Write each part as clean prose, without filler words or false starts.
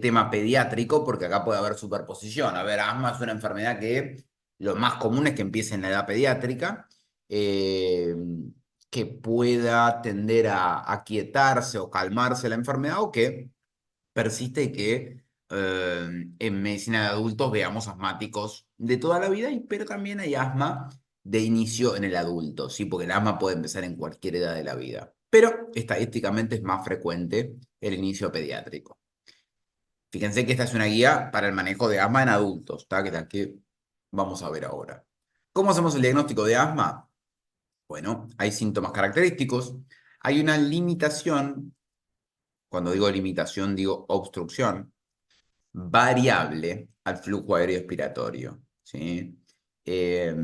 tema pediátrico, porque acá puede haber superposición. A ver, asma es una enfermedad que lo más común es que empiece en la edad pediátrica, eh, que pueda tender a aquietarse o calmarse la enfermedad o que persiste y que en medicina de adultos veamos asmáticos de toda la vida, pero también hay asma de inicio en el adulto, ¿sí? Porque el asma puede empezar en cualquier edad de la vida, pero estadísticamente es más frecuente el inicio pediátrico. Fíjense que esta es una guía para el manejo de asma en adultos, ¿tá? Que es la que vamos a ver ahora. ¿Cómo hacemos el diagnóstico de asma? Bueno, hay síntomas característicos, hay una limitación, cuando digo limitación digo obstrucción, variable al flujo aéreo expiratorio, ¿sí? Eh,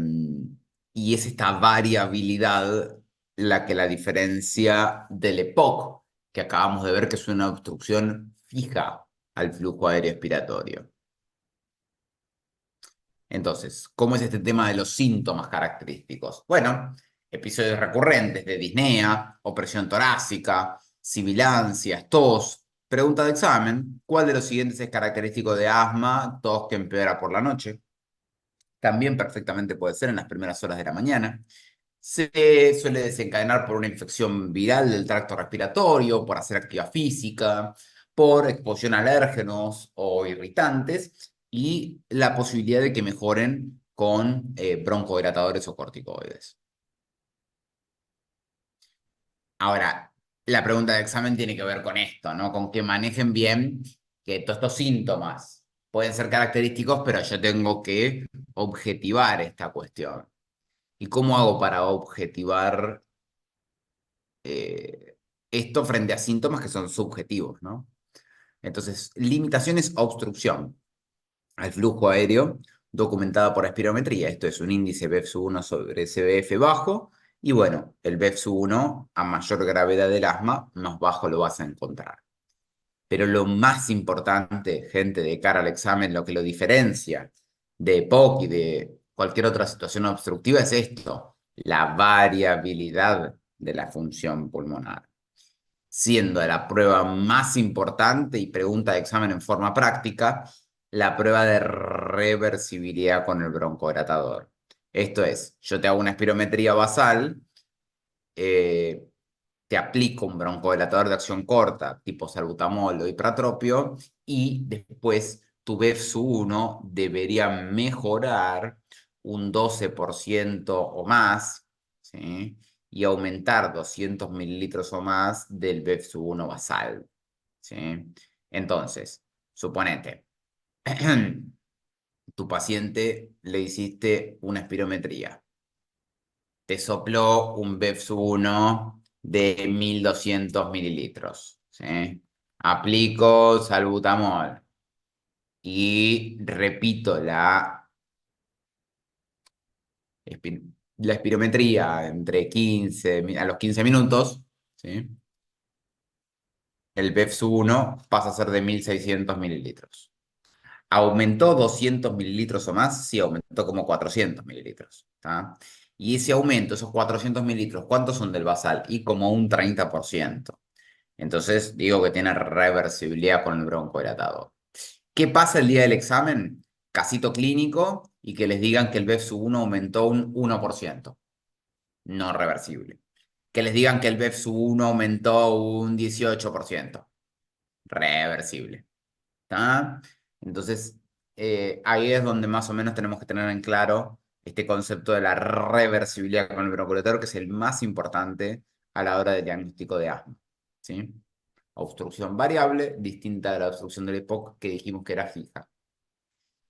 y es esta variabilidad la que la diferencia del EPOC, que acabamos de ver que es una obstrucción fija al flujo aéreo expiratorio. Entonces, ¿cómo es este tema de los síntomas característicos? Bueno, episodios recurrentes de disnea, opresión torácica, sibilancias, tos. Pregunta de examen, ¿cuál de los siguientes es característico de asma? Tos que empeora por la noche. También perfectamente puede ser en las primeras horas de la mañana. Se suele desencadenar por una infección viral del tracto respiratorio, por hacer actividad física, por exposición a alérgenos o irritantes y la posibilidad de que mejoren con broncodilatadores o corticoides. Ahora, la pregunta de examen tiene que ver con esto, ¿no? Con que manejen bien que todos estos síntomas pueden ser característicos, pero yo tengo que objetivar esta cuestión. ¿Y cómo hago para objetivar eh, esto frente a síntomas que son subjetivos, ¿no? Entonces, limitaciones a obstrucción al flujo aéreo documentada por espirometría. Esto es un índice BEFS1 sobre CBF bajo. Y bueno, el BEFS1 a mayor gravedad del asma, más bajo lo vas a encontrar. Pero lo más importante, gente, de cara al examen, lo que lo diferencia de EPOC y de cualquier otra situación obstructiva es esto, la variabilidad de la función pulmonar, siendo la prueba más importante y pregunta de examen en forma práctica, la prueba de reversibilidad con el broncodilatador. Esto es, yo te hago una espirometría basal, eh, te aplico un broncodilatador de acción corta, tipo salbutamol o ipratropio, y después tu BEFS1 debería mejorar un 12% o más, ¿sí? Y aumentar 200 mililitros o más del BEFS1 basal, ¿sí? Entonces, suponete, tu paciente le hiciste una espirometría, te sopló un BEFS1 de 1200 mililitros, ¿sí? Aplico salbutamol y repito la espirometría entre 15, a los 15 minutos, ¿sí? El BEFS1 pasa a ser de 1600 mililitros. ¿Aumentó 200 mililitros o más? Sí, aumentó como 400 mililitros. ¿Tá? Y ese aumento, esos 400 mililitros, ¿cuántos son del basal? Y como un 30%. Entonces digo que tiene reversibilidad con el broncodilatador. ¿Qué pasa el día del examen? Casito clínico y que les digan que el BEFS1 aumentó un 1%. No reversible. Que les digan que el BEFS1 aumentó un 18%. Reversible. ¿Tá? Entonces, ahí es donde más o menos tenemos que tener en claro este concepto de la reversibilidad con el broncodilatador, que es el más importante a la hora del diagnóstico de asma, ¿sí? Obstrucción variable, distinta de la obstrucción del EPOC que dijimos que era fija.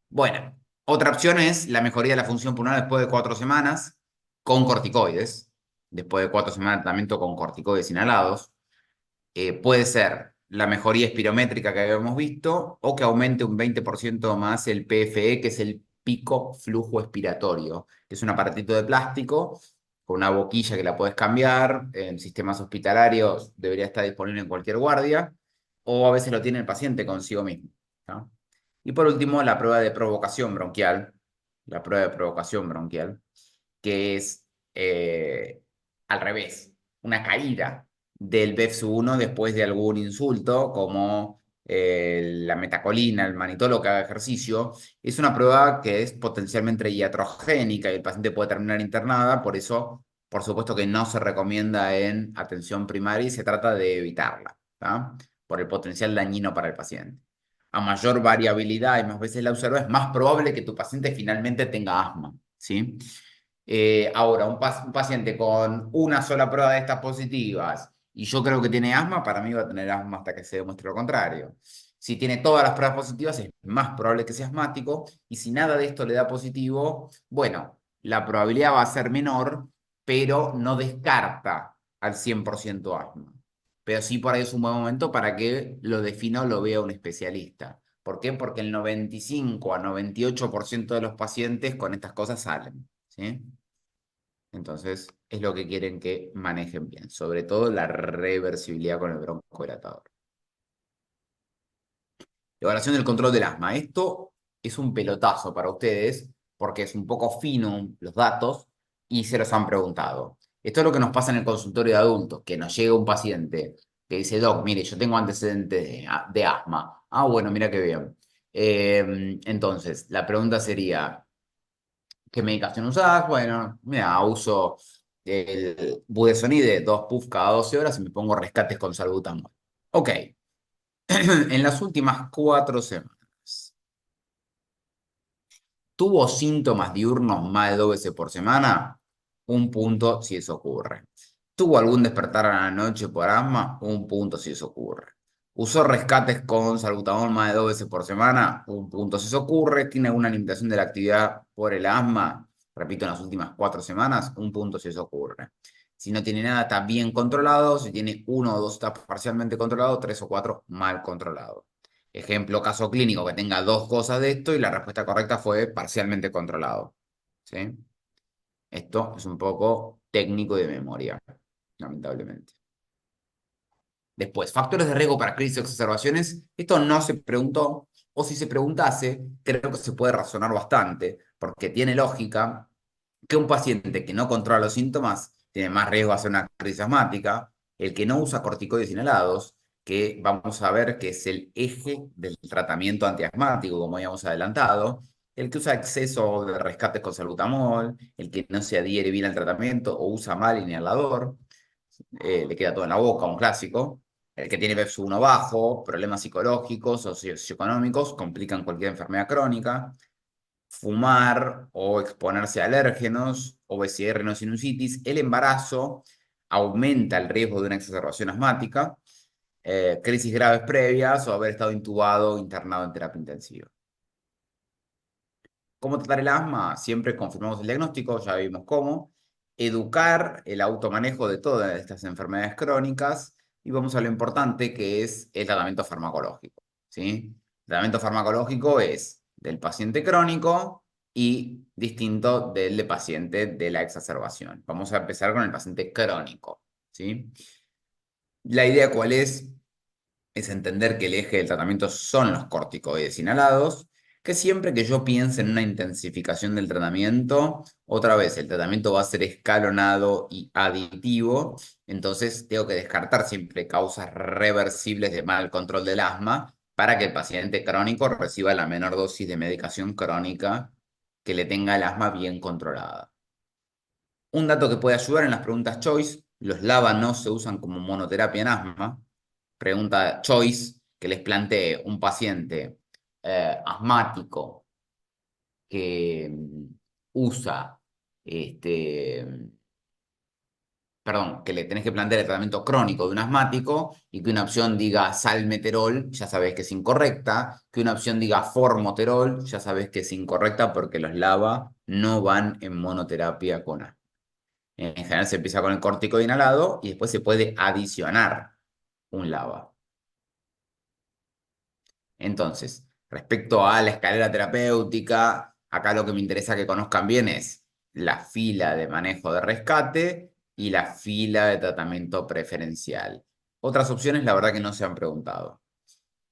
Bueno, otra opción es la mejoría de la función pulmonar después de 4 semanas con corticoides, después de 4 semanas de tratamiento con corticoides inhalados. Puede ser la mejoría espirométrica que habíamos visto o que aumente un 20% más el PFE, que es el pico flujo expiratorio, que es un aparatito de plástico con una boquilla que la puedes cambiar. En sistemas hospitalarios debería estar disponible en cualquier guardia o a veces lo tiene el paciente consigo mismo, ¿no? Y por último, la prueba de provocación bronquial, la prueba de provocación bronquial, que es al revés, una caída del BEFS1 después de algún insulto, como la metacolina, el manitol que haga ejercicio, es una prueba que es potencialmente iatrogénica y el paciente puede terminar internada, por eso, por supuesto que no se recomienda en atención primaria y se trata de evitarla, ¿tá? Por el potencial dañino para el paciente. A mayor variabilidad y más veces la observa, es más probable que tu paciente finalmente tenga asma, ¿sí? Ahora, un paciente con una sola prueba de estas positivas y yo creo que tiene asma, para mí va a tener asma hasta que se demuestre lo contrario. Si tiene todas las pruebas positivas, es más probable que sea asmático y si nada de esto le da positivo, bueno, la probabilidad va a ser menor, pero no descarta al 100% asma. Pero sí por ahí es un buen momento para que lo defina o lo vea un especialista. ¿Por qué? Porque el 95 a 98% de los pacientes con estas cosas salen, ¿sí? Entonces, es lo que quieren que manejen bien, sobre todo la reversibilidad con el broncodilatador. Evaluación del control del asma. Esto es un pelotazo para ustedes porque es un poco fino los datos y se los han preguntado. Esto es lo que nos pasa en el consultorio de adultos, que nos llega un paciente que dice, Doc, mire, yo tengo antecedentes de asma. Ah, bueno, mira qué bien. Entonces, la pregunta sería, ¿qué medicación usás? Bueno, mira, uso el budesonide, 2 puffs cada 12 horas y me pongo rescates con salbutamol. Ok, en las últimas 4 semanas, ¿tuvo síntomas diurnos más de 2 veces por semana? Un punto si eso ocurre. ¿Tuvo algún despertar a la noche por asma? Un punto si eso ocurre. ¿Usó rescates con salbutamol más de 2 veces por semana? Un punto si eso ocurre. ¿Tiene alguna limitación de la actividad por el asma? Repito, en las últimas 4 semanas, un punto si eso ocurre. Si no tiene nada, está bien controlado. Si tiene uno o dos, está parcialmente controlado. 3 o 4, mal controlado. Ejemplo, caso clínico que tenga 2 cosas de esto y la respuesta correcta fue parcialmente controlado. ¿Sí? Esto es un poco técnico de memoria, lamentablemente. Después, factores de riesgo para crisis o exacerbaciones. Esto no se preguntó, o si se preguntase, creo que se puede razonar bastante, porque tiene lógica que un paciente que no controla los síntomas tiene más riesgo de hacer una crisis asmática, el que no usa corticoides inhalados, que vamos a ver que es el eje del tratamiento antiasmático, como habíamos adelantado, el que usa exceso de rescates con salbutamol, el que no se adhiere bien al tratamiento o usa mal el inhalador, le queda todo en la boca, un clásico. El que tiene BEPS1 bajo, problemas psicológicos o socioeconómicos, complican cualquier enfermedad crónica. Fumar o exponerse a alérgenos, obesidad y rinosinusitis. El embarazo aumenta el riesgo de una exacerbación asmática. Crisis graves previas o haber estado intubado o internado en terapia intensiva. ¿Cómo tratar el asma? Siempre confirmamos el diagnóstico, ya vimos cómo. Educar el automanejo de todas estas enfermedades crónicas y vamos a lo importante que es el tratamiento farmacológico, ¿sí? El tratamiento farmacológico es del paciente crónico y distinto del de paciente de la exacerbación. Vamos a empezar con el paciente crónico, ¿sí? La idea cuál es entender que el eje del tratamiento son los corticoides inhalados, que siempre que yo piense en una intensificación del tratamiento, otra vez el tratamiento va a ser escalonado y aditivo, entonces tengo que descartar siempre causas reversibles de mal control del asma para que el paciente crónico reciba la menor dosis de medicación crónica que le tenga el asma bien controlada. Un dato que puede ayudar en las preguntas choice, los LABA no se usan como monoterapia en asma. Pregunta choice que les plantee un paciente asmático que usa, este, perdón, que le tenés que plantear el tratamiento crónico de un asmático y que una opción diga salmeterol, ya sabés que es incorrecta, que una opción diga formoterol, ya sabés que es incorrecta porque los LABA no van en monoterapia con asma. En general se empieza con el corticoide inhalado y después se puede adicionar un LABA. Entonces, respecto a la escalera terapéutica, acá lo que me interesa que conozcan bien es la fila de manejo de rescate y la fila de tratamiento preferencial. Otras opciones, la verdad que no se han preguntado.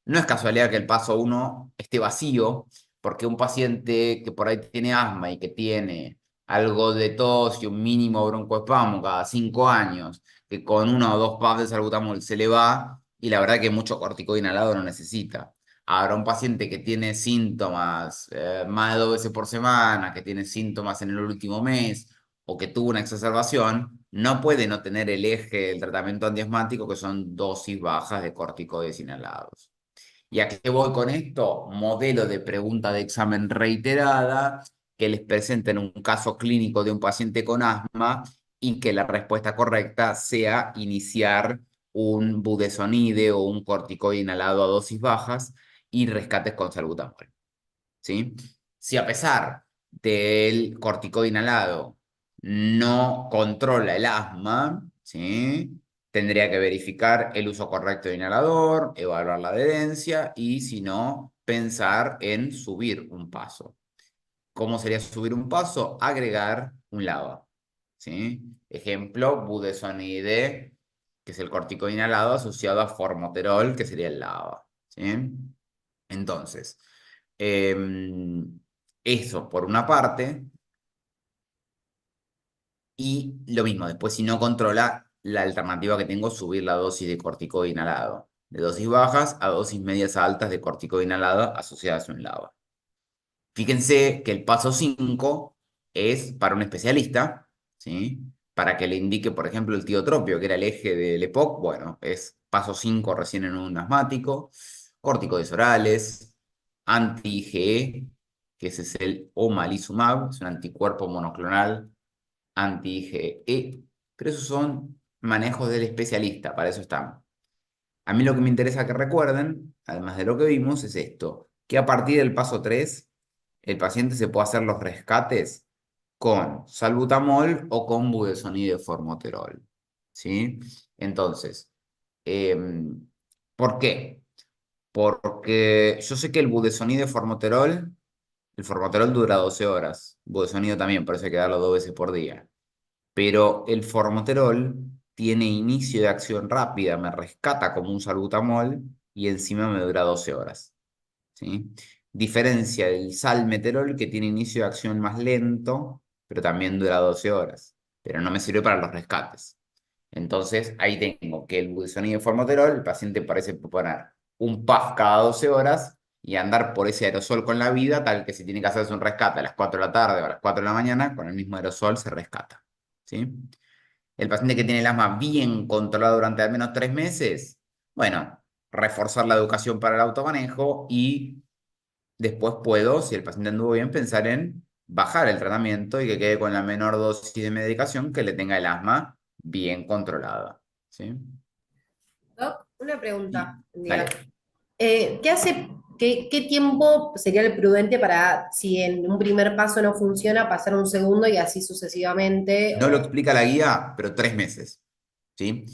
No es casualidad que el paso 1 esté vacío, porque un paciente que por ahí tiene asma y que tiene algo de tos y un mínimo broncoespasmo cada 5 años, que con 1 o 2 puffs de salbutamol se le va, y la verdad que mucho corticoide inhalado no necesita. Ahora, un paciente que tiene síntomas más de 2 veces por semana, que tiene síntomas en el último mes o que tuvo una exacerbación, no puede no tener el eje del tratamiento antiasmático, que son dosis bajas de corticoides inhalados. ¿Y a qué voy con esto? Modelo de pregunta de examen reiterada que les presenten un caso clínico de un paciente con asma y que la respuesta correcta sea iniciar un budesonide o un corticoide inhalado a dosis bajas y rescates con salbutamol. ¿Sí? Si a pesar del corticoide inhalado no controla el asma, ¿sí? Tendría que verificar el uso correcto de inhalador, evaluar la adherencia y, si no, pensar en subir un paso. ¿Cómo sería subir un paso? Agregar un LABA. ¿Sí? Ejemplo, budesonide, que es el corticoide inhalado asociado a formoterol, que sería el LABA. ¿Sí? Entonces, eso por una parte, y lo mismo, después si no controla, la alternativa que tengo es subir la dosis de corticoide inhalado, de dosis bajas a dosis medias a altas de corticoide inhalado asociadas a un LABA. Fíjense que el paso 5 es para un especialista, ¿sí? Para que le indique, por ejemplo, el tiotropio, que era el eje del EPOC, bueno, es paso 5 recién en un asmático, corticoides orales, anti-IgE, que ese es el omalizumab, es un anticuerpo monoclonal anti-IgE, pero esos son manejos del especialista, para eso están. A mí lo que me interesa que recuerden, además de lo que vimos, es esto, que a partir del paso 3 el paciente se puede hacer los rescates con salbutamol o con budesonide formoterol. ¿Sí? Entonces, em, ¿por qué? Porque yo sé que el budesonide formoterol, el formoterol dura 12 horas, budesonide también, por eso hay que darlo 2 veces por día. Pero el formoterol tiene inicio de acción rápida, me rescata como un salbutamol y encima me dura 12 horas. ¿Sí? Diferencia del salmeterol que tiene inicio de acción más lento, pero también dura 12 horas, pero no me sirve para los rescates. Entonces ahí tengo que el budesonide formoterol, el paciente parece poner un puff cada 12 horas y andar por ese aerosol con la vida, tal que si tiene que hacerse un rescate a las 4 de la tarde o a las 4 de la mañana, con el mismo aerosol se rescata. ¿Sí? El paciente que tiene el asma bien controlado durante al menos 3 meses, bueno, reforzar la educación para el automanejo y después puedo, si el paciente anduvo bien, pensar en bajar el tratamiento y que quede con la menor dosis de medicación que le tenga el asma bien controlada. ¿Sí? Doc, una Y, pregunta. Día. dale. ¿Qué tiempo sería el prudente para, si en un primer paso no funciona, pasar a un segundo y así sucesivamente? No lo explica la guía, pero 3 meses. ¿Sí?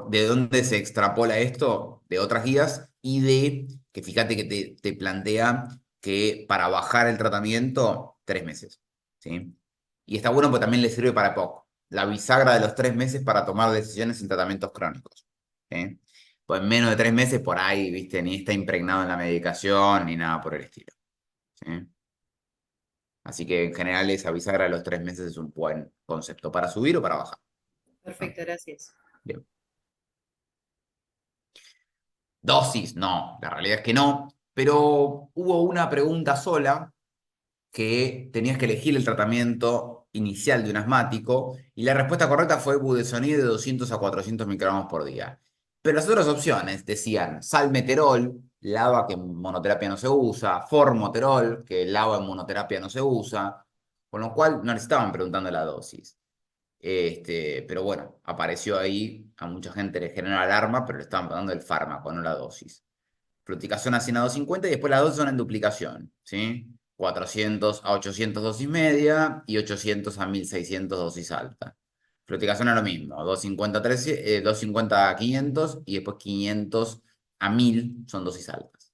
¿De dónde se extrapola esto? De otras guías y de que fíjate que te plantea que para bajar el tratamiento, 3 meses. ¿Sí? Y está bueno porque también le sirve para poco. La bisagra de los 3 meses para tomar decisiones en tratamientos crónicos. ¿Sí? Pues en menos de 3 meses por ahí, viste, ni está impregnado en la medicación ni nada por el estilo. ¿Sí? Así que en general esa bisagra de los 3 meses es un buen concepto para subir o para bajar. ¿No? Perfecto, gracias. Bien. Dosis, no, la realidad es que no, pero hubo una pregunta sola que tenías que elegir el tratamiento inicial de un asmático y la respuesta correcta fue budesonide de 200 a 400 microgramos por día. Pero las otras opciones decían salmeterol, LABA que en monoterapia no se usa, formoterol, que LABA en monoterapia no se usa, con lo cual no le estaban preguntando la dosis. Pero bueno, apareció ahí, a mucha gente le generó alarma, pero le estaban dando el fármaco, no la dosis. Fluticasona 100 a 250 y después las dosis son en duplicación, ¿sí? 400 a 800 dosis media y 800 a 1600 dosis alta. Fluticasona lo mismo, 250 a 300, 250 a 500 y después 500 a 1000 son dosis altas.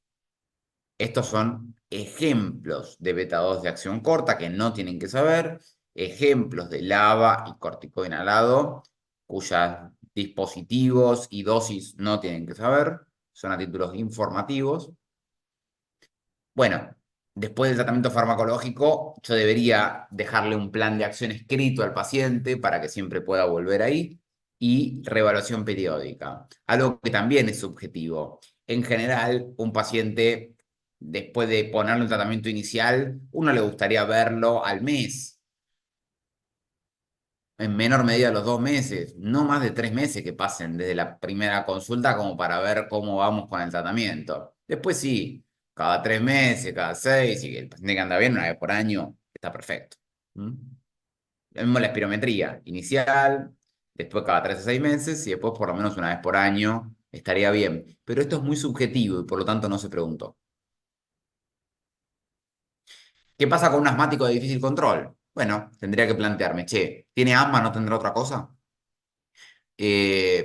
Estos son ejemplos de beta 2 de acción corta que no tienen que saber, ejemplos de LABA y corticoide inhalado, cuyos dispositivos y dosis no tienen que saber, son a títulos informativos. Bueno, después del tratamiento farmacológico, yo debería dejarle un plan de acción escrito al paciente para que siempre pueda volver ahí. y reevaluación periódica, algo que también es subjetivo. En general, un paciente, después de ponerle un tratamiento inicial, uno le gustaría verlo al mes, en menor medida los 2 meses, no más de 3 meses que pasen desde la primera consulta como para ver cómo vamos con el tratamiento. Después sí, cada 3 meses, cada 6, y que el paciente que anda bien 1 vez por año, está perfecto. ¿Mm? Lo mismo la espirometría, inicial, después cada 3 a 6 meses y después por lo menos 1 vez por año estaría bien. Pero esto es muy subjetivo y por lo tanto no se preguntó. ¿Qué pasa con un asmático de difícil control? Bueno, tendría que plantearme, che, ¿tiene asma? ¿No tendrá otra cosa?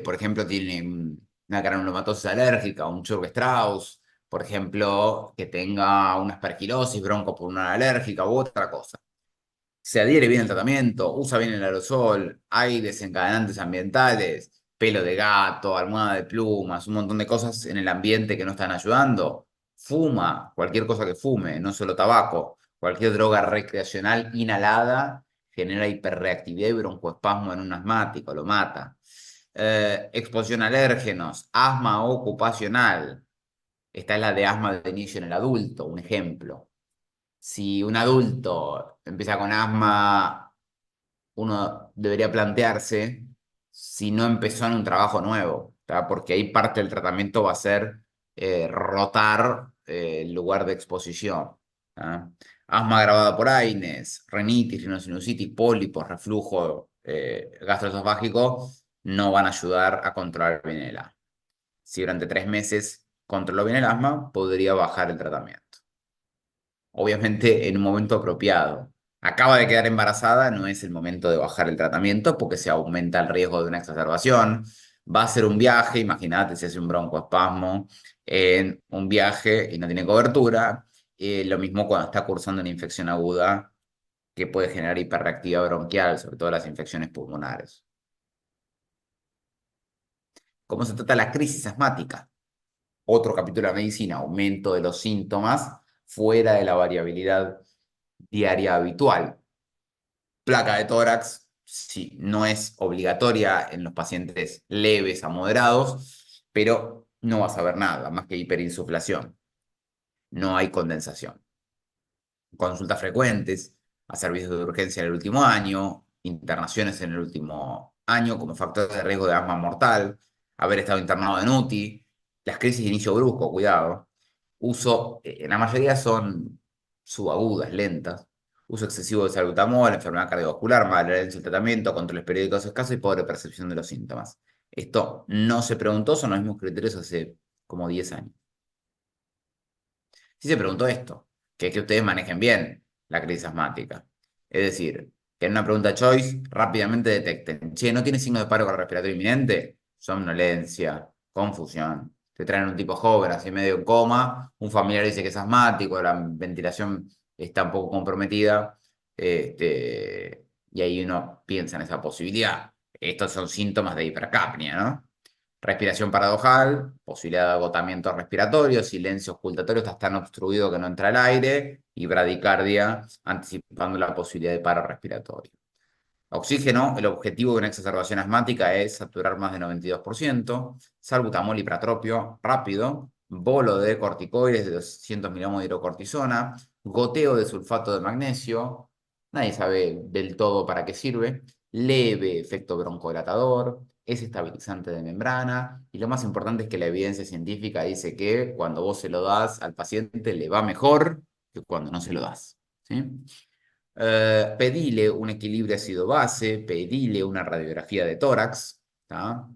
Por ejemplo, tiene una granulomatosis alérgica, un Churg-Strauss, por ejemplo, que tenga una aspergilosis broncopulmonar alérgica u otra cosa. Se adhiere bien al tratamiento, usa bien el aerosol, hay desencadenantes ambientales, pelo de gato, almohada de plumas, un montón de cosas en el ambiente que no están ayudando. Fuma, cualquier cosa que fume, no solo tabaco, cualquier droga recreacional inhalada genera hiperreactividad y broncoespasmo en un asmático, lo mata. Exposición a alérgenos, asma ocupacional. Esta es la de asma de inicio en el adulto, un ejemplo. Si un adulto empieza con asma, uno debería plantearse si no empezó en un trabajo nuevo, ¿tá? Porque ahí parte del tratamiento va a ser rotar el lugar de exposición. ¿Tá? Asma agravada por AINES, rinitis, rinosinusitis, pólipos, reflujo gastroesofágico no van a ayudar a controlar bien el asma. Si durante 3 meses controló bien el asma, podría bajar el tratamiento. Obviamente en un momento apropiado. Acaba de quedar embarazada, no es el momento de bajar el tratamiento porque se aumenta el riesgo de una exacerbación. Va a hacer un viaje, imagínate si hace un broncoespasmo en un viaje y no tiene cobertura. Lo mismo cuando está cursando una infección aguda que puede generar hiperreactividad bronquial, sobre todo las infecciones pulmonares. ¿Cómo se trata la crisis asmática? Otro capítulo de la medicina, aumento de los síntomas fuera de la variabilidad diaria habitual. Placa de tórax, sí, no es obligatoria en los pacientes leves a moderados, pero no vas a ver nada, más que hiperinsuflación. No hay condensación. Consultas frecuentes a servicios de urgencia en el último año, internaciones en el último año como factor de riesgo de asma mortal, haber estado internado en UTI, las crisis de inicio brusco, cuidado. Uso, la mayoría son subagudas, lentas. Uso excesivo de salbutamol, enfermedad cardiovascular, mala adherencia al tratamiento, controles periódicos escasos y pobre percepción de los síntomas. Esto no se preguntó, son los mismos criterios hace como 10 años. Sí se preguntó esto, que es que ustedes manejen bien la crisis asmática. Es decir, que en una pregunta choice rápidamente detecten, che, ¿no tiene signos de paro cardiorrespiratorio inminente? Somnolencia, confusión. Te traen un tipo joven, así medio en coma, un familiar dice que es asmático, la ventilación está un poco comprometida, y ahí uno piensa en esa posibilidad. Estos son síntomas de hipercapnia, ¿no? Respiración paradojal, posibilidad de agotamiento respiratorio, silencio ocultatorio, está tan obstruido que no entra el aire, y bradicardia, anticipando la posibilidad de paro respiratorio. Oxígeno, el objetivo de una exacerbación asmática es saturar más de 92%, salbutamol hipratropio rápido, bolo de corticoides de 200 miligramos de hidrocortisona, goteo de sulfato de magnesio, nadie sabe del todo para qué sirve, leve efecto broncodilatador, es estabilizante de membrana, y lo más importante es que la evidencia científica dice que cuando vos se lo das al paciente le va mejor que cuando no se lo das. ¿Sí? Pedile un equilibrio ácido-base, pedile una radiografía de tórax, ¿tá?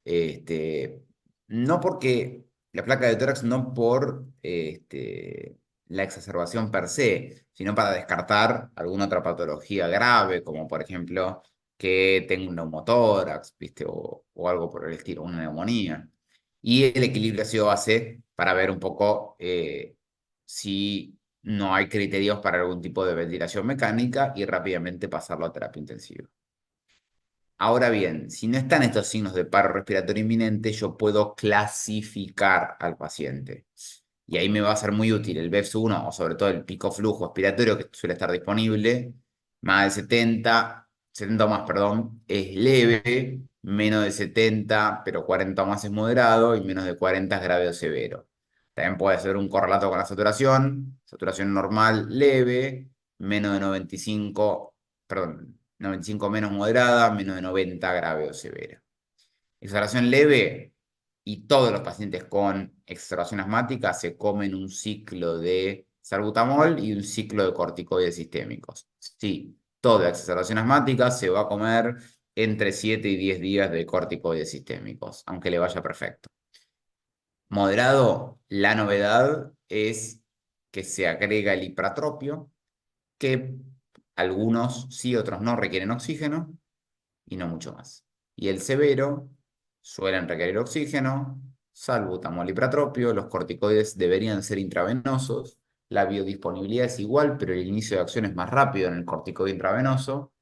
Este, no porque la placa de tórax, no por la exacerbación per se, sino para descartar alguna otra patología grave, como por ejemplo que tenga un neumotórax, ¿viste? O algo por el estilo, una neumonía. Y el equilibrio ácido-base para ver un poco si no hay criterios para algún tipo de ventilación mecánica y rápidamente pasarlo a terapia intensiva. Ahora bien, si no están estos signos de paro respiratorio inminente, yo puedo clasificar al paciente. Y ahí me va a ser muy útil el BEFS1 o sobre todo el pico flujo expiratorio que suele estar disponible, más de 70, 70 o más, perdón, es leve, menos de 70, pero 40 o más es moderado y menos de 40 es grave o severo. También puede ser un correlato con la saturación normal leve, menos de 95, perdón, 95 menos moderada, menos de 90 grave o severa. Exhalación leve y todos los pacientes con exhalación asmática se comen un ciclo de salbutamol y un ciclo de corticoides sistémicos. Sí, toda exhalación asmática se va a comer entre 7 y 10 días de corticoides sistémicos, aunque le vaya perfecto. Moderado, la novedad es que se agrega el hipratropio, que algunos sí, otros no requieren oxígeno y no mucho más. Y el severo suelen requerir oxígeno, salbutamol y pratropio, los corticoides deberían ser intravenosos, la biodisponibilidad es igual, pero el inicio de acción es más rápido en el corticoide intravenoso,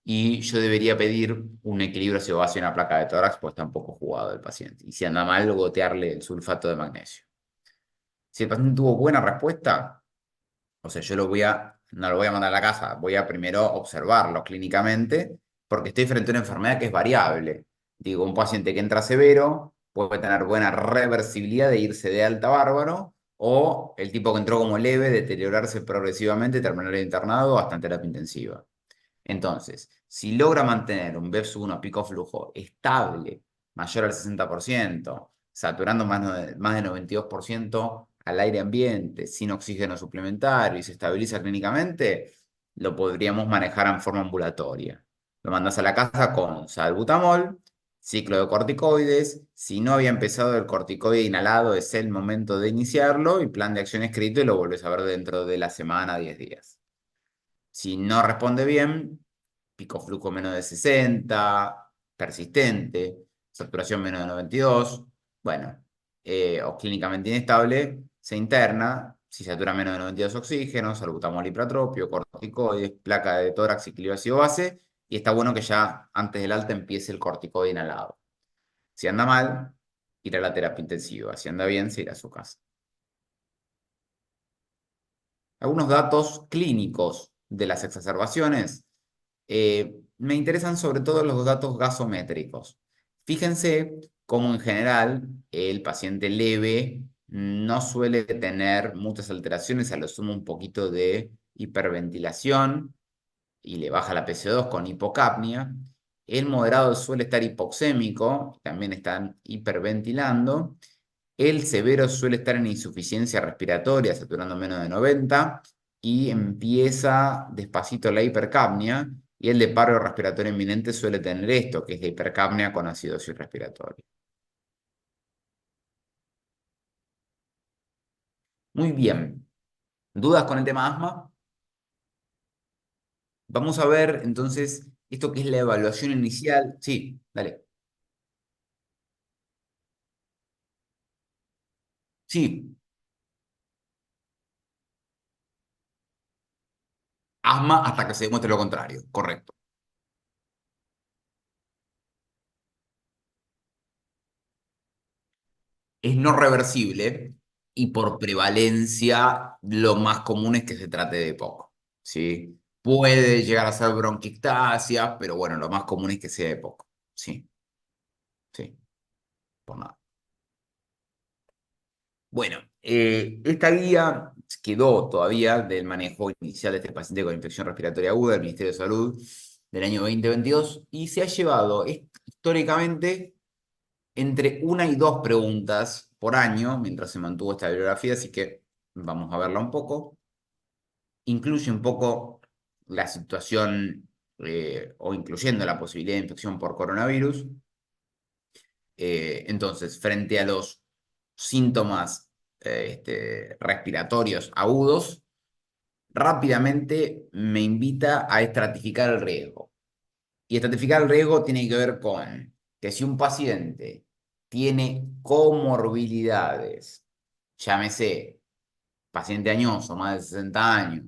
y yo debería pedir un equilibrio ácido-base en la placa de tórax, pues está un poco jugado el paciente. Y si anda mal, gotearle el sulfato de magnesio. Si el paciente tuvo buena respuesta, o sea, no lo voy a mandar a la casa, voy a primero observarlo clínicamente, porque estoy frente a una enfermedad que es variable. Digo, un paciente que entra severo puede tener buena reversibilidad de irse de alta bárbaro, o el tipo que entró como leve, deteriorarse progresivamente, terminar internado hasta en terapia intensiva. Entonces, si logra mantener un BEPS-1 pico flujo estable, mayor al 60%, saturando más de 92% al aire ambiente, sin oxígeno suplementario y se estabiliza clínicamente, lo podríamos manejar en forma ambulatoria. Lo mandas a la casa con salbutamol, ciclo de corticoides. Si no había empezado el corticoide inhalado, es el momento de iniciarlo y plan de acción escrito y lo vuelves a ver dentro de la semana, 10 días. Si no responde bien, pico flujo menos de 60, persistente, saturación menos de 92, bueno, o clínicamente inestable, se interna, si satura menos de 92 oxígenos, salbutamol hipratropio, corticoides, placa de tórax y clivo ácido base, y está bueno que ya antes del alta empiece el corticoide inhalado. Si anda mal, irá a la terapia intensiva, si anda bien, se irá a su casa. Algunos datos clínicos de las exacerbaciones. Me interesan sobre todo los datos gasométricos. Fíjense cómo en general el paciente leve no suele tener muchas alteraciones, a lo sumo un poquito de hiperventilación y le baja la PCO2 con hipocapnia. El moderado suele estar hipoxémico, también están hiperventilando. El severo suele estar en insuficiencia respiratoria, saturando menos de 90, y empieza despacito la hipercapnia, y el de paro respiratorio inminente suele tener esto, que es la hipercapnia con acidosis respiratoria. Muy bien. ¿Dudas con el tema asma? Vamos a ver entonces esto que es la evaluación inicial. Sí, dale. Sí, asma hasta que se demuestre lo contrario, correcto. Es no reversible y por prevalencia lo más común es que se trate de poco, ¿sí? Puede llegar a ser bronquiectasia, pero bueno, lo más común es que sea de poco, sí, sí, por nada. Bueno, esta guía quedó todavía del manejo inicial de este paciente con infección respiratoria aguda del Ministerio de Salud del año 2022 y se ha llevado históricamente entre una y dos preguntas por año mientras se mantuvo esta bibliografía, así que vamos a verla un poco. Incluye un poco la situación o incluyendo la posibilidad de infección por coronavirus. Entonces, frente a los síntomas respiratorios agudos, rápidamente me invita a estratificar el riesgo. Y estratificar el riesgo tiene que ver con que si un paciente tiene comorbilidades, llámese paciente añoso, más de 60 años,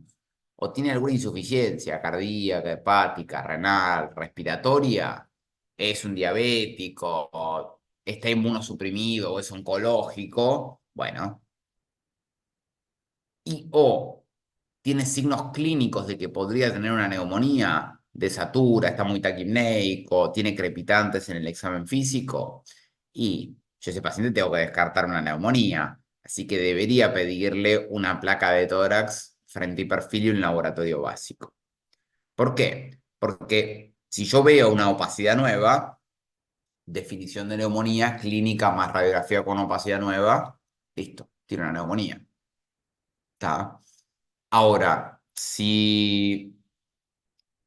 o tiene alguna insuficiencia cardíaca, hepática, renal, respiratoria, es un diabético, o está inmunosuprimido o es oncológico, bueno, y o tiene signos clínicos de que podría tener una neumonía, desatura, está muy taquipneico, tiene crepitantes en el examen físico y yo ese paciente tengo que descartar una neumonía, así que debería pedirle una placa de tórax frente y perfil y un laboratorio básico. ¿Por qué? Porque si yo veo una opacidad nueva, definición de neumonía, clínica más radiografía con opacidad nueva, listo, tiene una neumonía. ¿Está? Ahora, si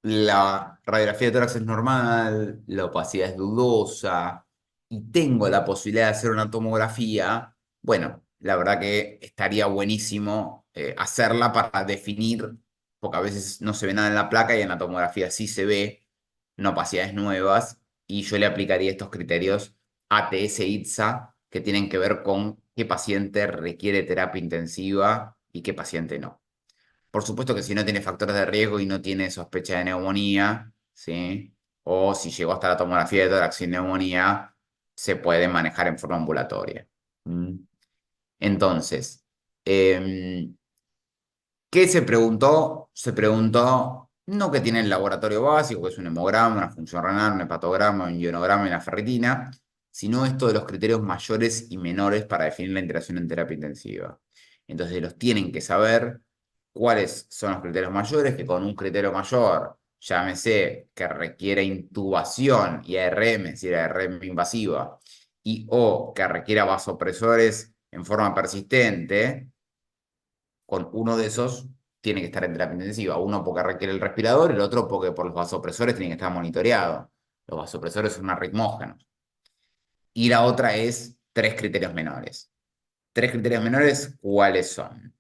la radiografía de tórax es normal, la opacidad es dudosa y tengo la posibilidad de hacer una tomografía, bueno, la verdad que estaría buenísimo hacerla para definir, porque a veces no se ve nada en la placa y en la tomografía sí se ve, no opacidades nuevas, y yo le aplicaría estos criterios ATS-ITSA que tienen que ver con qué paciente requiere terapia intensiva y qué paciente no. Por supuesto que si no tiene factores de riesgo y no tiene sospecha de neumonía, ¿sí? O si llegó hasta la tomografía de tórax sin neumonía, se puede manejar en forma ambulatoria. ¿Mm? Entonces, em, ¿qué se preguntó? Se preguntó no que tiene el laboratorio básico, que es un hemograma, una función renal, un hepatograma, un ionograma y una ferritina, sino esto de los criterios mayores y menores para definir la interacción en terapia intensiva. Entonces, los tienen que saber cuáles son los criterios mayores, que con un criterio mayor, llámese que requiere intubación y ARM, es decir, ARM invasiva, y o que requiera vasopresores en forma persistente, con uno de esos tiene que estar en terapia intensiva. Uno porque requiere el respirador, el otro porque por los vasopresores tiene que estar monitoreado. Los vasopresores son arritmógenos. Y la otra es tres criterios menores. Tres criterios menores, ¿cuáles son?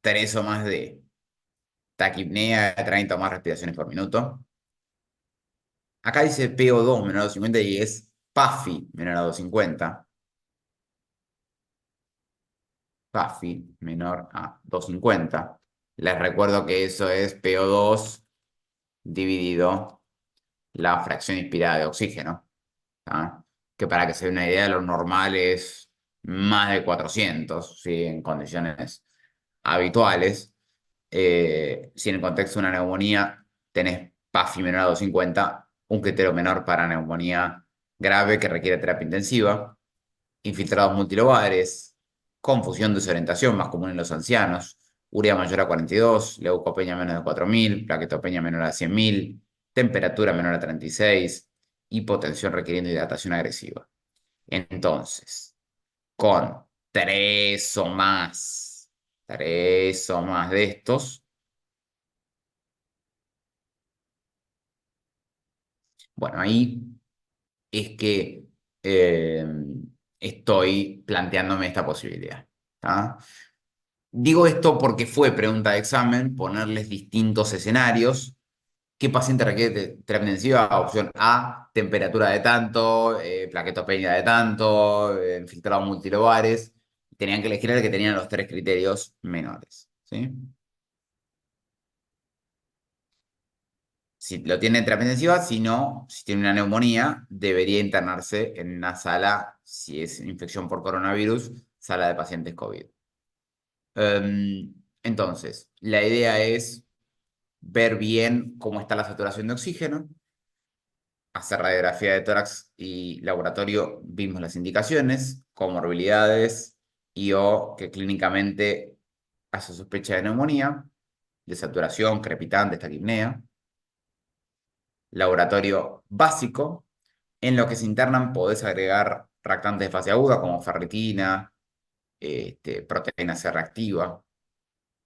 Tres o más de taquipnea de 30 o más respiraciones por minuto. Acá dice PO2 menor a 250 y es PAFI menor a 250. PAFI menor a 250. Les recuerdo que eso es PO2 dividido la fracción inspirada de oxígeno, ¿tá? Que para que se den una idea, lo normal es más de 400, ¿sí? En condiciones habituales. Si en el contexto de una neumonía tenés PAFI menor a 250, un criterio menor para neumonía grave que requiere terapia intensiva, infiltrados multilobares, confusión, desorientación, más común en los ancianos, urea mayor a 42, leucopenia menos de 4000, plaquetopenia menor a 100.000, temperatura menor a 36, hipotensión requiriendo hidratación agresiva. Entonces, con tres o más de estos, bueno, ahí es que eh, estoy planteándome esta posibilidad. ¿Tá? Digo esto porque fue pregunta de examen ponerles distintos escenarios. ¿Qué paciente requiere terapia intensiva? Opción A, temperatura de tanto, plaquetopenia de tanto, infiltrados multilobares. Tenían que elegir el que tenía los tres criterios menores. ¿Sí? Si lo tiene en terapia intensiva, si no, si tiene una neumonía, debería internarse en una sala, si es infección por coronavirus, sala de pacientes COVID. Entonces, la idea es ver bien cómo está la saturación de oxígeno, hacer radiografía de tórax y laboratorio, vimos las indicaciones, comorbilidades y o que clínicamente hace sospecha de neumonía, de saturación, crepitante, taquipnea, laboratorio básico, en lo que se internan podés agregar reactantes de fase aguda como ferritina, proteína C reactiva,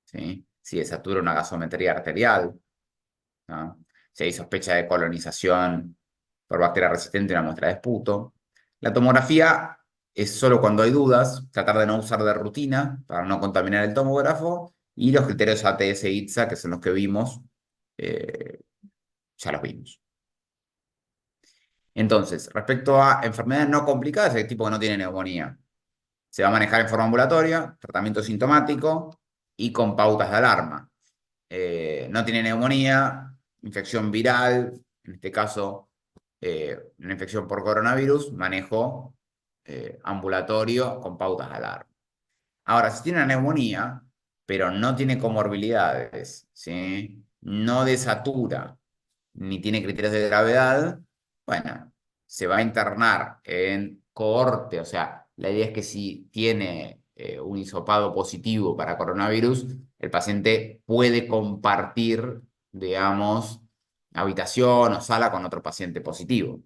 ¿sí? Si desatura una gasometría arterial, ¿no? Si hay sospecha de colonización por bacteria resistente en una muestra de esputo. La tomografía es solo cuando hay dudas, tratar de no usar de rutina para no contaminar el tomógrafo y los criterios ATS-ITSA, que son los que vimos, eh, ya los vimos. Entonces, respecto a enfermedades no complicadas, el tipo que no tiene neumonía, se va a manejar en forma ambulatoria, tratamiento sintomático y con pautas de alarma. No tiene neumonía, infección viral, en este caso una infección por coronavirus, manejo ambulatorio con pautas de alarma. Ahora, si tiene una neumonía, pero no tiene comorbilidades, ¿sí? no desatura ni tiene criterios de gravedad, bueno, se va a internar en cohorte, o sea, la idea es que si tiene un hisopado positivo para coronavirus, el paciente puede compartir, digamos, habitación o sala con otro paciente positivo.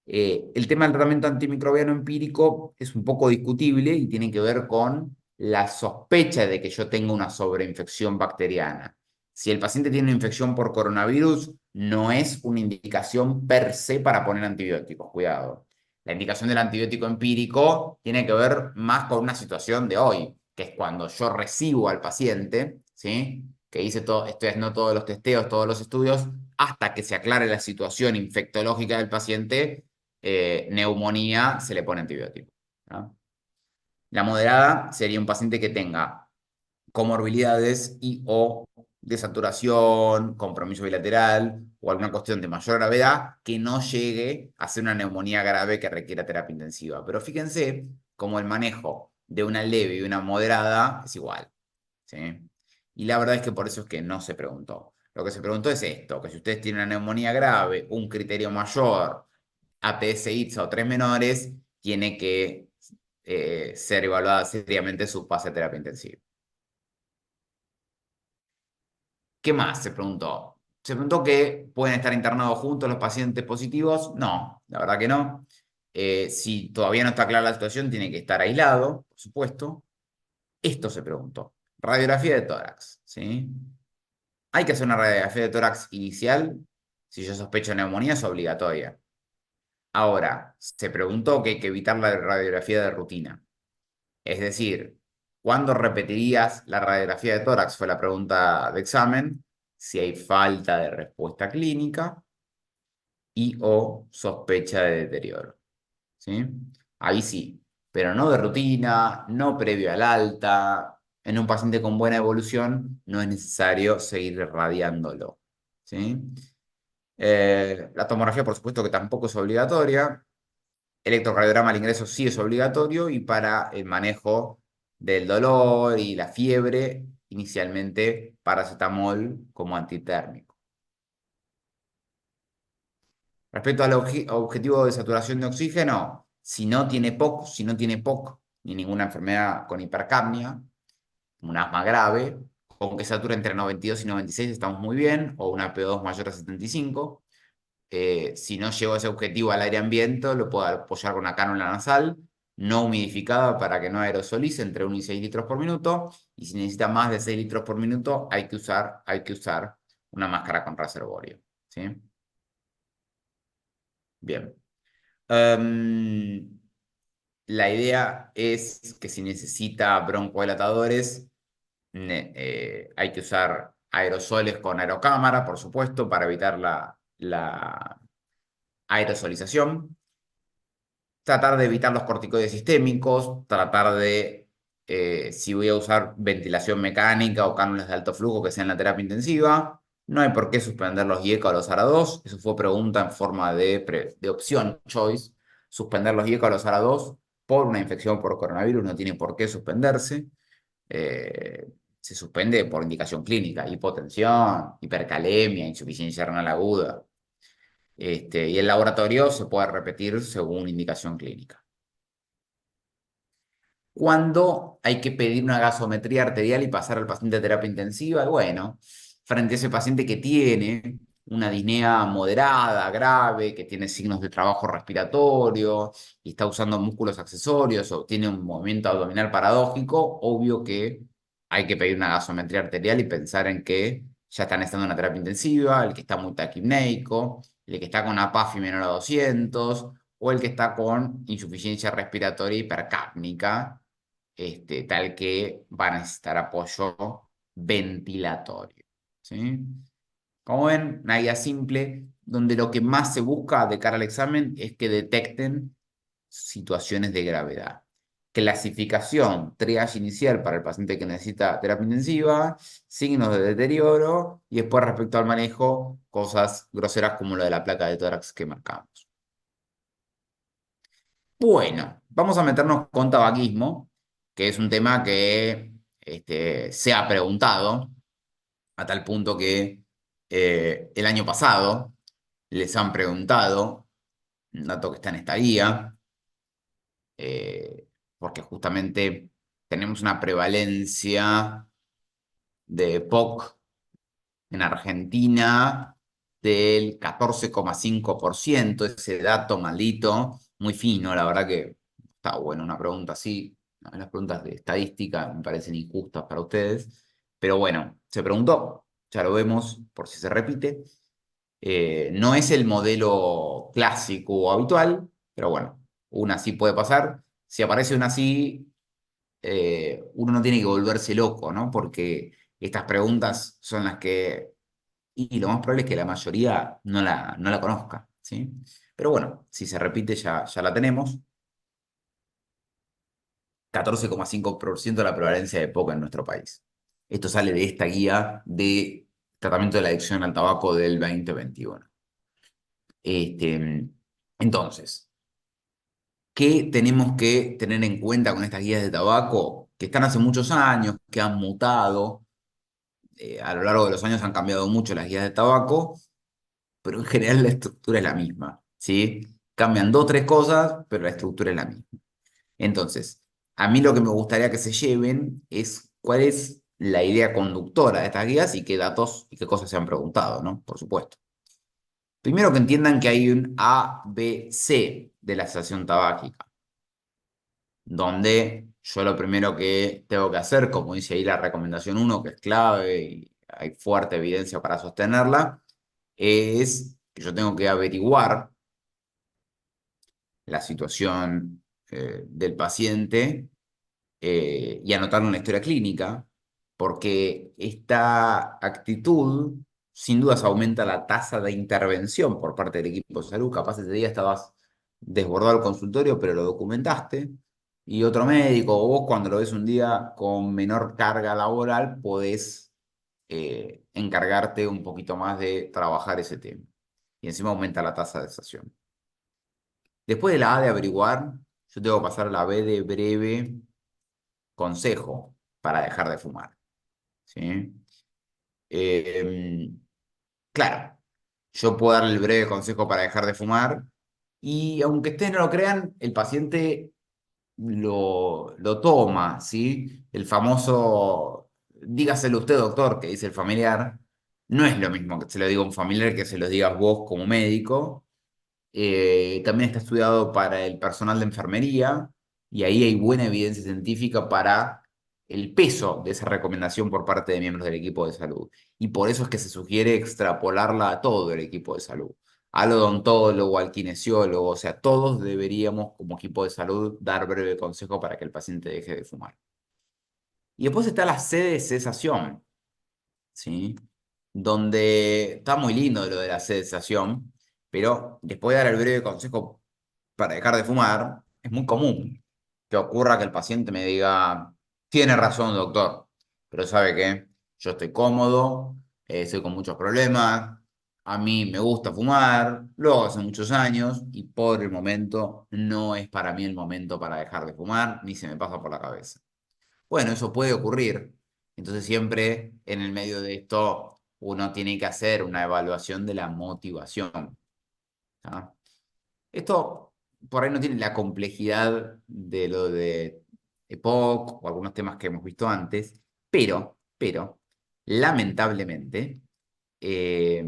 El tema del tratamiento antimicrobiano empírico es un poco discutible y tiene que ver con la sospecha de que yo tenga una sobreinfección bacteriana. Si el paciente tiene una infección por coronavirus, no es una indicación per se para poner antibióticos, cuidado. La indicación del antibiótico empírico tiene que ver más con una situación de hoy, que es cuando yo recibo al paciente, ¿sí? Que hice todo, estoy haciendo todos los testeos, todos los estudios, hasta que se aclare la situación infectológica del paciente, neumonía, se le pone antibiótico, ¿no? La moderada sería un paciente que tenga comorbilidades y o desaturación, compromiso bilateral o alguna cuestión de mayor gravedad que no llegue a ser una neumonía grave que requiera terapia intensiva. Pero fíjense cómo el manejo de una leve y una moderada es igual, ¿sí? Y la verdad es que por eso es que no se preguntó. Lo que se preguntó es esto, que si ustedes tienen una neumonía grave, un criterio mayor, APS ITSA o tres menores, tiene que ser evaluada seriamente su pase a terapia intensiva. ¿Qué más se preguntó? Se preguntó que pueden estar internados juntos los pacientes positivos. No, la verdad que no. Si todavía no está clara la situación, tiene que estar aislado, por supuesto. Esto se preguntó. Radiografía de tórax, ¿sí? Hay que hacer una radiografía de tórax inicial. Si yo sospecho neumonía, es obligatoria. Ahora, se preguntó que hay que evitar la radiografía de rutina. Es decir, ¿cuándo repetirías la radiografía de tórax? Fue la pregunta de examen. Si hay falta de respuesta clínica y o sospecha de deterioro. ¿Sí? Ahí sí, pero no de rutina, no previo al alta. En un paciente con buena evolución no es necesario seguir radiándolo. ¿Sí? La tomografía, por supuesto, que tampoco es obligatoria. Electrocardiograma al ingreso sí es obligatorio y para el manejo del dolor y la fiebre, inicialmente paracetamol como antitérmico. Respecto al objetivo de saturación de oxígeno, si no tiene POC ni ninguna enfermedad con hipercapnia, un asma grave, con que satura entre 92 y 96 estamos muy bien, o una P2 mayor a 75. Si no llego a ese objetivo al aire ambiente, lo puedo apoyar con una cánula nasal no humidificada para que no aerosolice entre 1 y 6 litros por minuto. Y si necesita más de 6 litros por minuto, hay que usar una máscara con reservorio. ¿Sí? Bien. Em, la idea es que si necesita broncodilatadores, hay que usar aerosoles con aerocámara, por supuesto, para evitar la aerosolización. Tratar de evitar los corticoides sistémicos, tratar de, si voy a usar ventilación mecánica o cánulas de alto flujo que sean la terapia intensiva, no hay por qué suspender los IECA o los ARA2, eso fue pregunta en forma de opción, choice, suspender los IECA o los ARA2 por una infección por coronavirus no tiene por qué suspenderse, eh, se suspende por indicación clínica, hipotensión, hipercalemia, insuficiencia renal aguda. Y el laboratorio se puede repetir según indicación clínica. ¿Cuándo hay que pedir una gasometría arterial y pasar al paciente a terapia intensiva? Bueno, frente a ese paciente que tiene una disnea moderada, grave, que tiene signos de trabajo respiratorio y está usando músculos accesorios o tiene un movimiento abdominal paradójico, obvio que hay que pedir una gasometría arterial y pensar en que ya está necesitando una terapia intensiva, el que está muy taquipneico, el que está con APAFI menor a 200 o el que está con insuficiencia respiratoria hipercápnica, tal que va a necesitar apoyo ventilatorio. ¿Sí? Como ven, una guía simple donde lo que más se busca de cara al examen es que detecten situaciones de gravedad. Clasificación, triage inicial para el paciente que necesita terapia intensiva, signos de deterioro y después respecto al manejo, cosas groseras como lo de la placa de tórax que marcamos. Bueno, vamos a meternos con tabaquismo, que es un tema que se ha preguntado a tal punto que El año pasado les han preguntado, un dato que está en esta guía, eh, porque justamente tenemos una prevalencia de POC en Argentina del 14,5%, ese dato maldito, muy fino, la verdad que está bueno una pregunta así. A mí las preguntas de estadística me parecen injustas para ustedes, pero bueno, se preguntó, ya lo vemos por si se repite. No es el modelo clásico o habitual, pero bueno, una así puede pasar. Si aparece una así, uno no tiene que volverse loco, ¿no? Porque estas preguntas son las que y lo más probable es que la mayoría no la conozca, ¿sí? Pero bueno, si se repite ya la tenemos. 14,5% de la prevalencia de POC en nuestro país. Esto sale de esta guía de tratamiento de la adicción al tabaco del 2021. Entonces, ¿qué tenemos que tener en cuenta con estas guías de tabaco? Que están hace muchos años, que han mutado. A lo largo de los años han cambiado mucho las guías de tabaco, pero en general la estructura es la misma, ¿sí? Cambian dos o tres cosas, pero la estructura es la misma. Entonces, a mí lo que me gustaría que se lleven es cuál es la idea conductora de estas guías y qué datos y qué cosas se han preguntado, ¿no? Por supuesto. Primero que entiendan que hay un A, B, C de la asociación tabáquica, donde yo lo primero que tengo que hacer, como dice ahí la recomendación uno que es clave y hay fuerte evidencia para sostenerla, es que yo tengo que averiguar la situación del paciente y anotarlo en la historia clínica, porque esta actitud sin dudas aumenta la tasa de intervención por parte del equipo de salud. Capaz ese día estabas desbordado al consultorio, pero lo documentaste. Y otro médico, o vos cuando lo ves un día con menor carga laboral, podés encargarte un poquito más de trabajar ese tema. Y encima aumenta la tasa de cesación. Después de la A de averiguar, yo tengo que pasar a la B de breve consejo para dejar de fumar. ¿Sí? Eh, claro, yo puedo darle el breve consejo para dejar de fumar y aunque ustedes no lo crean, el paciente lo toma, ¿sí? El famoso, dígaselo usted, doctor, que dice el familiar, no es lo mismo que se lo diga a un familiar que se lo digas vos como médico. También está estudiado para el personal de enfermería y ahí hay buena evidencia científica para el peso de esa recomendación por parte de miembros del equipo de salud. Y por eso es que se sugiere extrapolarla a todo el equipo de salud, al odontólogo, al kinesiólogo, o sea, todos deberíamos como equipo de salud dar breve consejo para que el paciente deje de fumar. Y después está la C de cesación, ¿sí? Donde está muy lindo lo de la cesación, pero después de dar el breve consejo para dejar de fumar, es muy común que ocurra que el paciente me diga, tiene razón, doctor, pero ¿sabe qué? Yo estoy cómodo, estoy con muchos problemas, a mí me gusta fumar, lo hago hace muchos años y por el momento no es para mí el momento para dejar de fumar, ni se me pasa por la cabeza. Bueno, eso puede ocurrir. Entonces siempre en el medio de esto uno tiene que hacer una evaluación de la motivación. ¿Tá? Esto por ahí no tiene la complejidad de lo de EPOC o algunos temas que hemos visto antes, pero, lamentablemente, eh,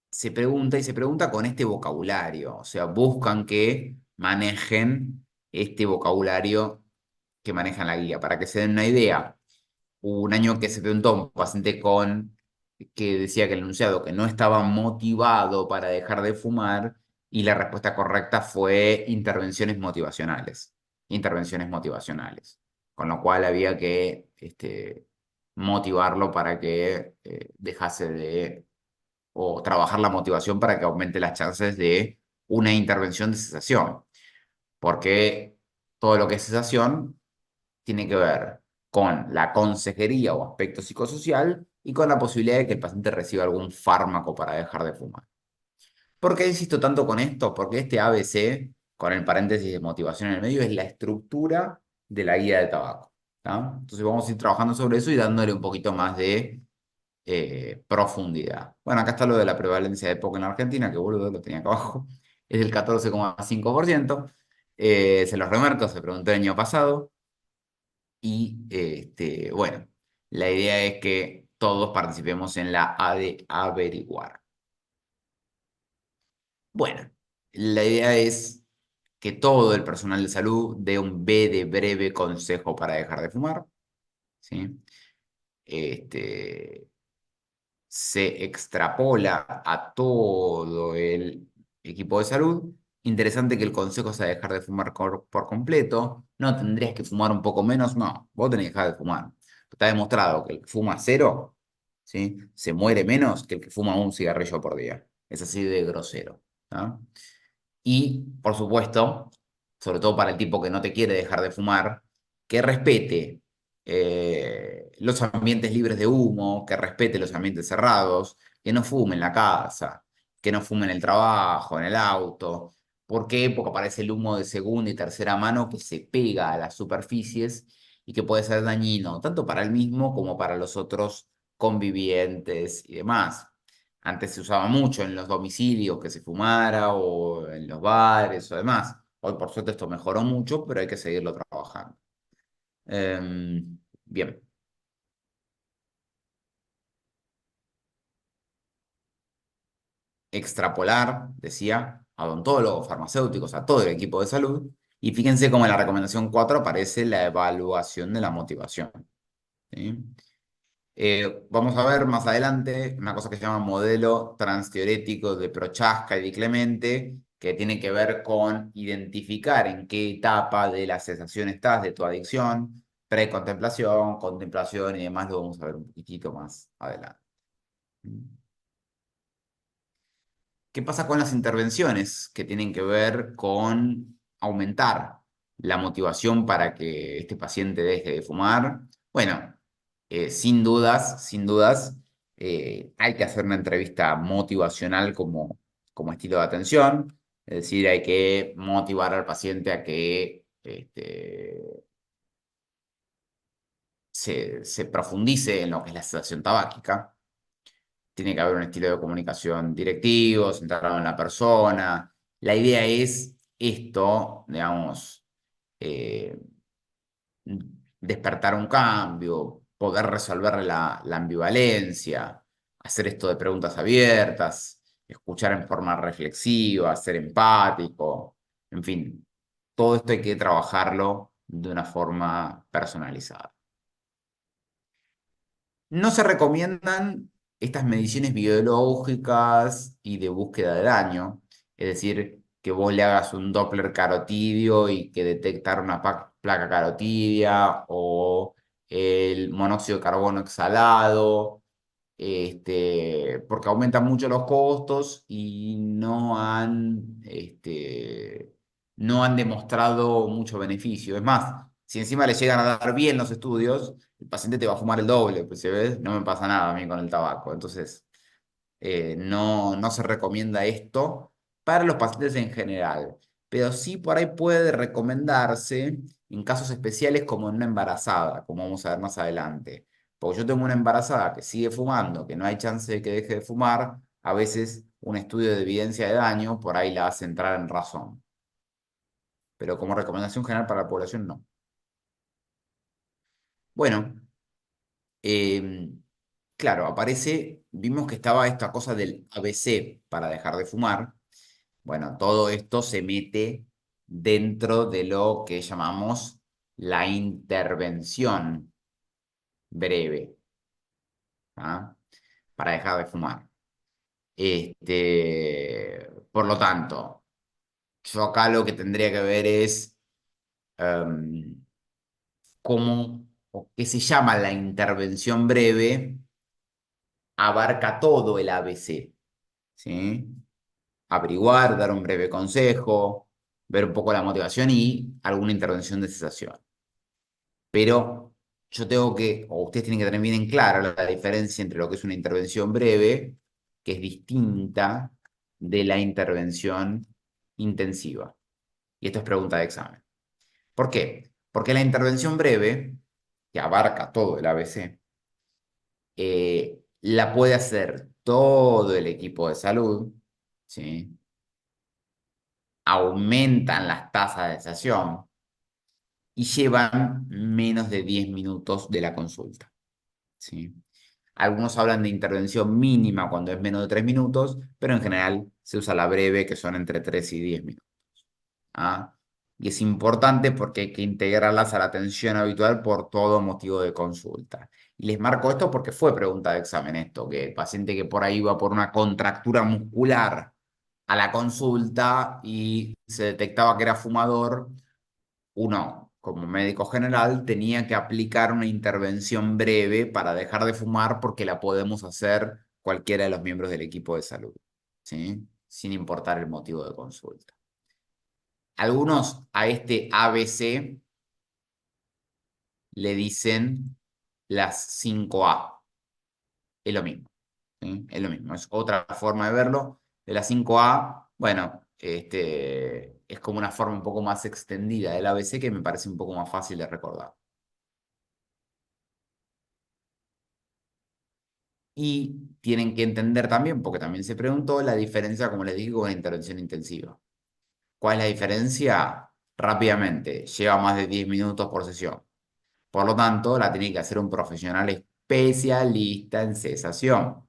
se pregunta y se pregunta con este vocabulario. O sea, buscan que manejen este vocabulario que manejan la guía. Para que se den una idea, hubo un año que se preguntó a un paciente que decía que el enunciado que no estaba motivado para dejar de fumar y la respuesta correcta fue intervenciones motivacionales. Intervenciones motivacionales. Con lo cual había que motivarlo para que dejase de, o trabajar la motivación para que aumente las chances de una intervención de cesación. Porque todo lo que es cesación tiene que ver con la consejería o aspecto psicosocial y con la posibilidad de que el paciente reciba algún fármaco para dejar de fumar. ¿Por qué insisto tanto con esto? Porque este ABC, con el paréntesis de motivación en el medio, es la estructura de la guía de tabaco. ¿Tá? Entonces vamos a ir trabajando sobre eso y dándole un poquito más de profundidad. Bueno, acá está lo de la prevalencia de EPOC en la Argentina, que boludo, lo tenía acá abajo. Es del 14,5%. Se los remarco, se preguntó el año pasado. Y bueno, la idea es que todos participemos en la A de averiguar. Bueno, la idea es que todo el personal de salud dé un B de breve consejo para dejar de fumar. ¿Sí? Este, Se extrapola a todo el equipo de salud. Interesante que el consejo sea dejar de fumar por completo. No tendrías que fumar un poco menos, no, vos tenés que dejar de fumar. Está demostrado que el que fuma cero, ¿sí? Se muere menos que el que fuma un cigarrillo por día. Es así de grosero. ¿Ah? Y, por supuesto, sobre todo para el tipo que no te quiere dejar de fumar, que respete los ambientes libres de humo, que respete los ambientes cerrados, que no fume en la casa, que no fume en el trabajo, en el auto. ¿Por qué? Porque aparece el humo de segunda y tercera mano que se pega a las superficies y que puede ser dañino, tanto para él mismo como para los otros convivientes y demás. Antes se usaba mucho en los domicilios que se fumara o en los bares o demás. Hoy por suerte esto mejoró mucho, pero hay que seguirlo trabajando. Bien, extrapolar, decía, a odontólogos, farmacéuticos, a todo el equipo de salud. Y fíjense cómo en la recomendación 4 aparece la evaluación de la motivación. ¿Sí? Vamos a ver más adelante una cosa que se llama modelo transteorético de Prochaska y Di Clemente, que tiene que ver con identificar en qué etapa de la cesación estás de tu adicción, precontemplación, contemplación y demás, lo vamos a ver un poquitito más adelante. ¿Qué pasa con las intervenciones que tienen que ver con aumentar la motivación para que este paciente deje de fumar? Bueno, sin dudas, hay que hacer una entrevista motivacional como estilo de atención, es decir, hay que motivar al paciente a que se profundice en lo que es la sedación tabáquica. Tiene que haber un estilo de comunicación directivo, centrado en la persona. La idea es esto, digamos, eh, despertar un cambio, poder resolver la ambivalencia, hacer esto de preguntas abiertas, escuchar en forma reflexiva, ser empático, en fin, todo esto hay que trabajarlo de una forma personalizada. No se recomiendan estas mediciones biológicas y de búsqueda de daño, es decir, que vos le hagas un Doppler carotidio y que detectar una placa carotidia o el monóxido de carbono exhalado, porque aumentan mucho los costos y no han demostrado mucho beneficio. Es más, si encima le llegan a dar bien los estudios, el paciente te va a fumar el doble, pues si ves, no me pasa nada a mí con el tabaco. Entonces, no se recomienda esto para los pacientes en general, pero sí por ahí puede recomendarse en casos especiales como en una embarazada, como vamos a ver más adelante. Porque yo tengo una embarazada que sigue fumando, que no hay chance de que deje de fumar, a veces un estudio de evidencia de daño por ahí la hace entrar en razón, pero como recomendación general para la población no. Bueno, em, claro, vimos que estaba esta cosa del ABC para dejar de fumar. Bueno, todo esto se mete dentro de lo que llamamos la intervención breve, ¿ah? Para dejar de fumar. Por lo tanto, yo acá lo que tendría que ver es em, cómo o qué se llama la intervención breve, abarca todo el ABC, ¿sí? Averiguar, dar un breve consejo, ver un poco la motivación y alguna intervención de cesación. Pero yo tengo o ustedes tienen que tener bien en claro la diferencia entre lo que es una intervención breve, que es distinta de la intervención intensiva. Y esto es pregunta de examen. ¿Por qué? Porque la intervención breve, que abarca todo el ABC, la puede hacer todo el equipo de salud, ¿sí? Aumentan las tasas de cesación y llevan menos de 10 minutos de la consulta, ¿sí? Algunos hablan de intervención mínima cuando es menos de 3 minutos, pero en general se usa la breve, que son entre 3 y 10 minutos. ¿Ah? Y es importante porque hay que integrarlas a la atención habitual por todo motivo de consulta. Y les marco esto porque fue pregunta de examen esto, que el paciente que por ahí va por una contractura muscular a la consulta y se detectaba que era fumador, uno, como médico general, tenía que aplicar una intervención breve para dejar de fumar porque la podemos hacer cualquiera de los miembros del equipo de salud, ¿sí? Sin importar el motivo de consulta. Algunos a este ABC le dicen las 5A. Es lo mismo, ¿sí? Es lo mismo, es otra forma de verlo. De las 5A, bueno, es como una forma un poco más extendida del ABC que me parece un poco más fácil de recordar. Y tienen que entender también, porque también se preguntó, la diferencia, como les dije, con la intervención intensiva. ¿Cuál es la diferencia? Rápidamente, lleva más de 10 minutos por sesión. Por lo tanto, la tiene que hacer un profesional especialista en cesación.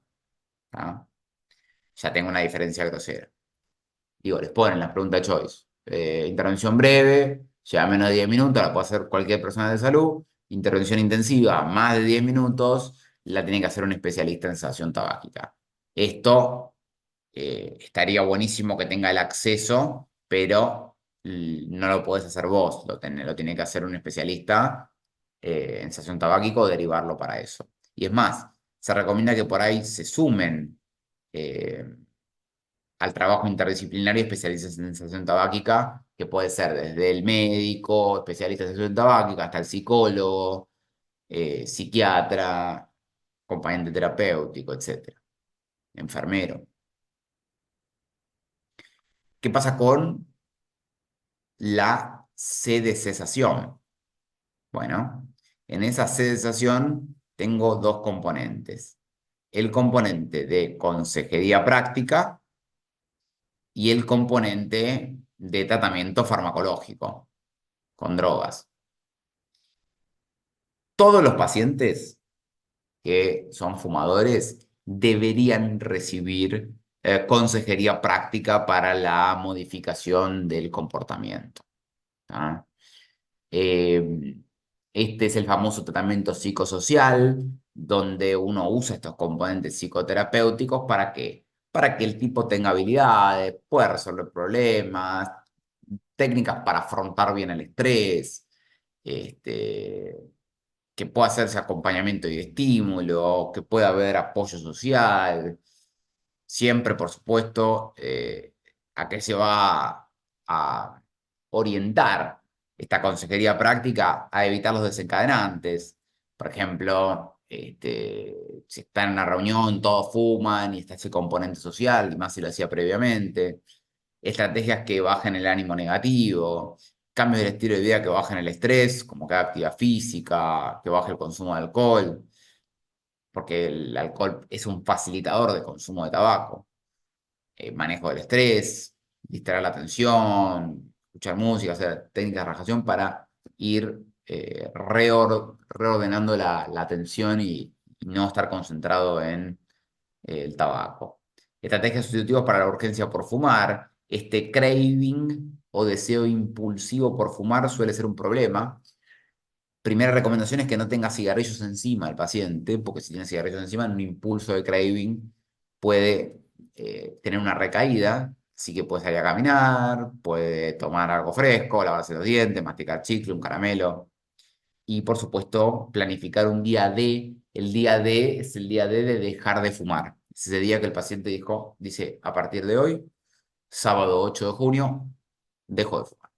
¿Ah? Ya tengo una diferencia grosera. Digo, les ponen las preguntas choice. Intervención breve, lleva menos de 10 minutos, la puede hacer cualquier persona de salud. Intervención intensiva, más de 10 minutos, la tiene que hacer un especialista en cesación tabáquica. Esto estaría buenísimo que tenga el acceso, pero no lo podés hacer vos, lo tiene que hacer un especialista en cesación tabáquico o derivarlo para eso. Y es más, se recomienda que por ahí se sumen eh, al trabajo interdisciplinario especialistas en sensación tabáquica, que puede ser desde el médico, especialista en sensación tabáquica, hasta el psicólogo, psiquiatra, acompañante terapéutico, etcétera, enfermero. ¿Qué pasa con la C de cesación? Bueno, en esa C de cesación tengo dos componentes. El componente de consejería práctica y el componente de tratamiento farmacológico con drogas. Todos los pacientes que son fumadores deberían recibir consejería práctica para la modificación del comportamiento. ¿Ah? Eh, este es el famoso tratamiento psicosocial, donde uno usa estos componentes psicoterapéuticos ¿para qué? Para que el tipo tenga habilidades, pueda resolver problemas, técnicas para afrontar bien el estrés, este, que pueda hacerse acompañamiento y estímulo, que pueda haber apoyo social. Siempre, por supuesto, a qué se va a orientar esta consejería práctica a evitar los desencadenantes. Por ejemplo, si está en una reunión, todos fuman y está ese componente social, y más si lo hacía previamente. Estrategias que bajen el ánimo negativo, cambios del estilo de vida que bajen el estrés, como que haga actividad física, que baje el consumo de alcohol, porque el alcohol es un facilitador de consumo de tabaco. Manejo del estrés, distraer la atención, escuchar música, hacer técnicas de relajación para ir reordenando la atención y no estar concentrado en el tabaco. Estrategias sustitutivas para la urgencia por fumar. Este craving o deseo impulsivo por fumar suele ser un problema. Primera recomendación es que no tenga cigarrillos encima el paciente, porque si tiene cigarrillos encima, en un impulso de craving puede tener una recaída, así que puede salir a caminar, puede tomar algo fresco, lavarse los dientes, masticar chicle, un caramelo, y por supuesto planificar un día D. El día D es el día D de dejar de fumar. Es ese día que el paciente dice, a partir de hoy, sábado 8 de junio, dejo de fumar.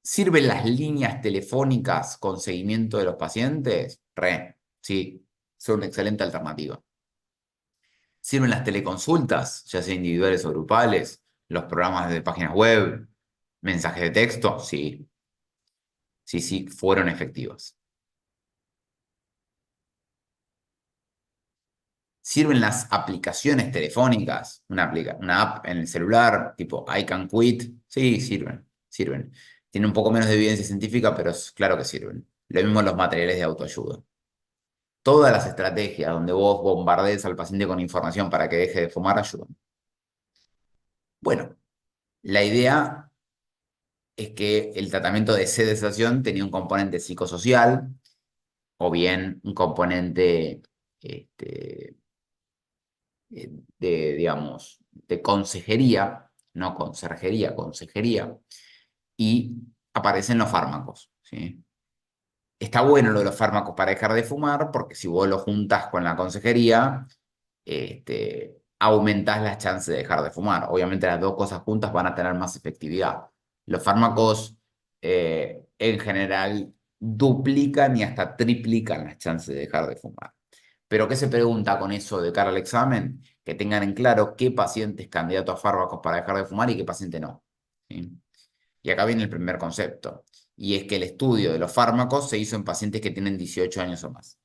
¿Sirven las líneas telefónicas con seguimiento de los pacientes? Sí, son una excelente alternativa. ¿Sirven las teleconsultas, ya sea individuales o grupales? ¿Los programas de páginas web? ¿Mensajes de texto? Sí, sí, sí, fueron efectivas. ¿Sirven las aplicaciones telefónicas? Una app en el celular, tipo I Can Quit. Sí, sirven, sirven. Tiene un poco menos de evidencia científica, pero es claro que sirven. Lo mismo los materiales de autoayuda. Todas las estrategias donde vos bombardees al paciente con información para que deje de fumar ayudan. Bueno, la idea es que el tratamiento de sedación tenía un componente psicosocial o bien un componente este, digamos, de consejería, no conserjería, consejería, y aparecen los fármacos, ¿sí? Está bueno lo de los fármacos para dejar de fumar, porque si vos lo juntas con la consejería, aumentás las chances de dejar de fumar. Obviamente las dos cosas juntas van a tener más efectividad. Los fármacos en general duplican y hasta triplican las chances de dejar de fumar. Pero ¿qué se pregunta con eso de cara al examen? Que tengan en claro qué paciente es candidato a fármacos para dejar de fumar y qué paciente no. ¿Sí? Y acá viene el primer concepto, y es que el estudio de los fármacos se hizo en pacientes que tienen 18 años o más.